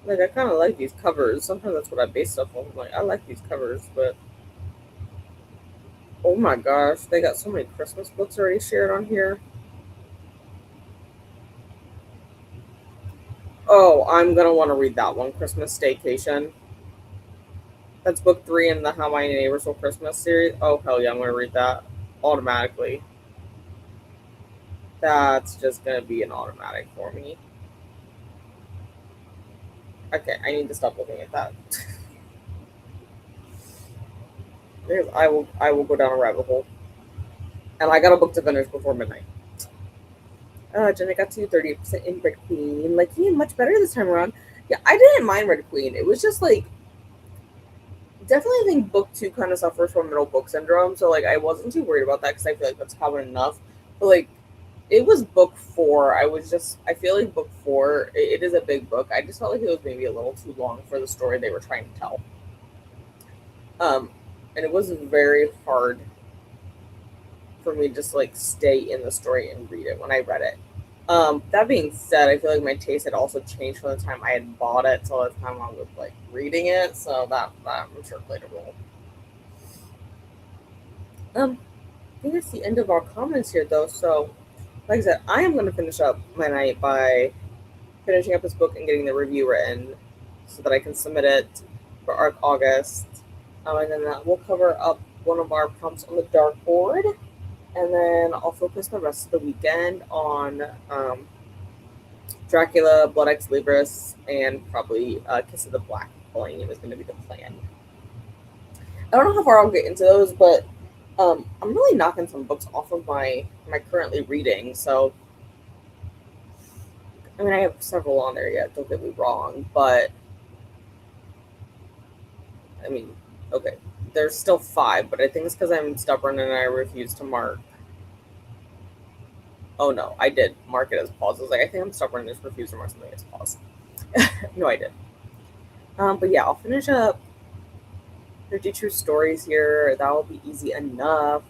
like I kind of like these covers. Sometimes that's what I base stuff on. I'm like, I like these covers, but oh my gosh, they got so many Christmas books already shared on here. Oh, I'm gonna want to read that one, Christmas Staycation. That's book 3 in the How My Neighbors Will Christmas series. Oh hell yeah, I'm gonna read that automatically. That's just gonna be an automatic for me. Okay, I need to stop looking at that. I will go down a rabbit hole. And I got a book to finish before midnight. Jenna got to 38% in Red Queen. Like, yeah, much better this time around. Yeah, I didn't mind Red Queen. It was just like, definitely I think book 2 kind of suffers from middle book syndrome. So, like, I wasn't too worried about that because I feel like that's common enough. But, like, it was book 4. I feel like book 4, it is a big book. I just felt like it was maybe a little too long for the story they were trying to tell. And it was very hard for me to just like stay in the story and read it when I read it. That being said, I feel like my taste had also changed from the time I had bought it till the time I was like reading it, so that I'm sure played a role. I think that's the end of our comments here though, so like I said, I am going to finish up my night by finishing up this book and getting the review written so that I can submit it for ARC August. And then we'll cover up one of our prompts on the dartboard. And then I'll focus the rest of the weekend on Dracula, Blood Ex Libris, and probably Kiss of the Black Flame is going to be the plan. I don't know how far I'll get into those, but I'm really knocking some books off of my currently reading. So, I mean, I have several on there yet, don't get me wrong, but I mean, okay, there's still 5, but I think it's because I'm stubborn and I refuse to mark. Oh no, I did mark it as pause. I was like, I think I'm stubborn and just refuse to mark something as pause. No, I did. But yeah, I'll finish up 50 True Stories here. That will be easy enough.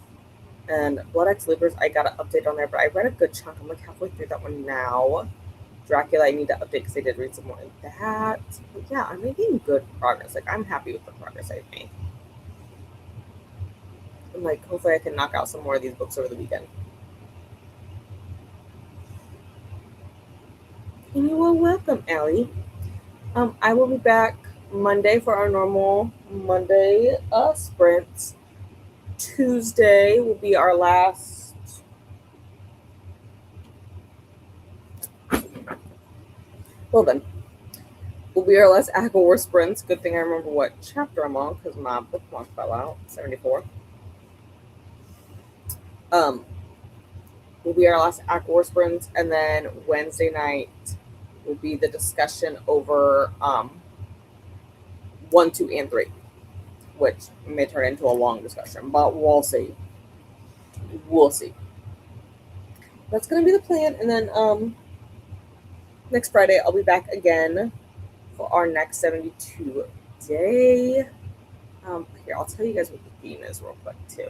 And Blood Ex Libris, I got an update on there, but I read a good chunk. I'm like halfway through that one now. Dracula, I need to update because I did read some more of that. But yeah, I'm making good progress. Like, I'm happy with the progress I've made. And like, hopefully I can knock out some more of these books over the weekend. And you are welcome, Allie. I will be back Monday for our normal Monday sprints. Tuesday will be our last. Well then, will be our last Aquawar sprints. Good thing I remember what chapter I'm on because my bookmark fell out. 74. Will be our last Aquawar sprints, and then Wednesday night will be the discussion over 1, 2, and 3, which may turn into a long discussion, but we'll see. We'll see. That's gonna be the plan, and then next Friday I'll be back again for our next 72 day. Here, I'll tell you guys what the theme is real quick too.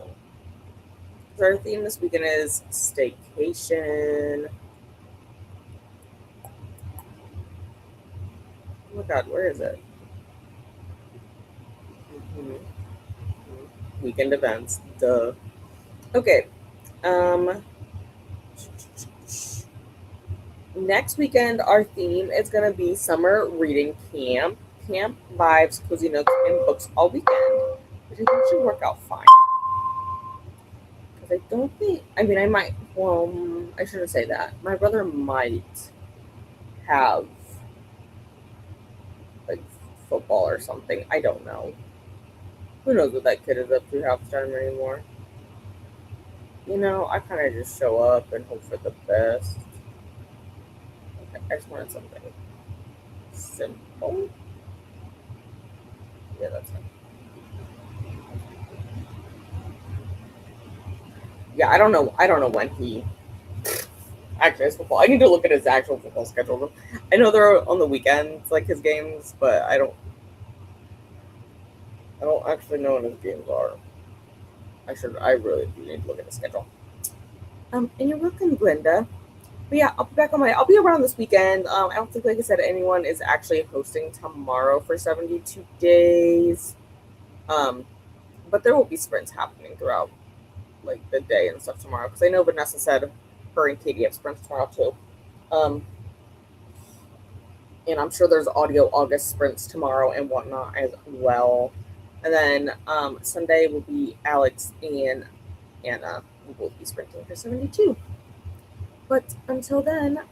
So our theme this weekend is Staycation. Oh my god, where is it? Weekend events. Duh. Okay. Next weekend, our theme is going to be summer reading camp. Camp vibes, cozy notes, and books all weekend. Which I think should work out fine. Because I don't think, I mean, I might, well, I shouldn't say that. My brother might have like football or something. I don't know. Who knows what that kid is up to half the time anymore? I kind of just show up and hope for the best. Okay, I just wanted something simple. Yeah, that's it. Yeah, I don't know. I don't know when he actually has football. I need to look at his actual football schedule. I know they're on the weekends, like his games, but I don't. I don't actually know when his games are. I should. I really do need to look at the schedule. And you're welcome, Glenda. But yeah, I'll be back on my. I'll be around this weekend. I don't think, like I said, anyone is actually hosting tomorrow for 72 days. Um, but there will be sprints happening throughout like the day and stuff tomorrow because I know Vanessa said her and Katie have sprints tomorrow too. Um, and I'm sure there's audio August sprints tomorrow and whatnot as well. And then Sunday will be Alex and Anna who will be sprinting for 72. But until then,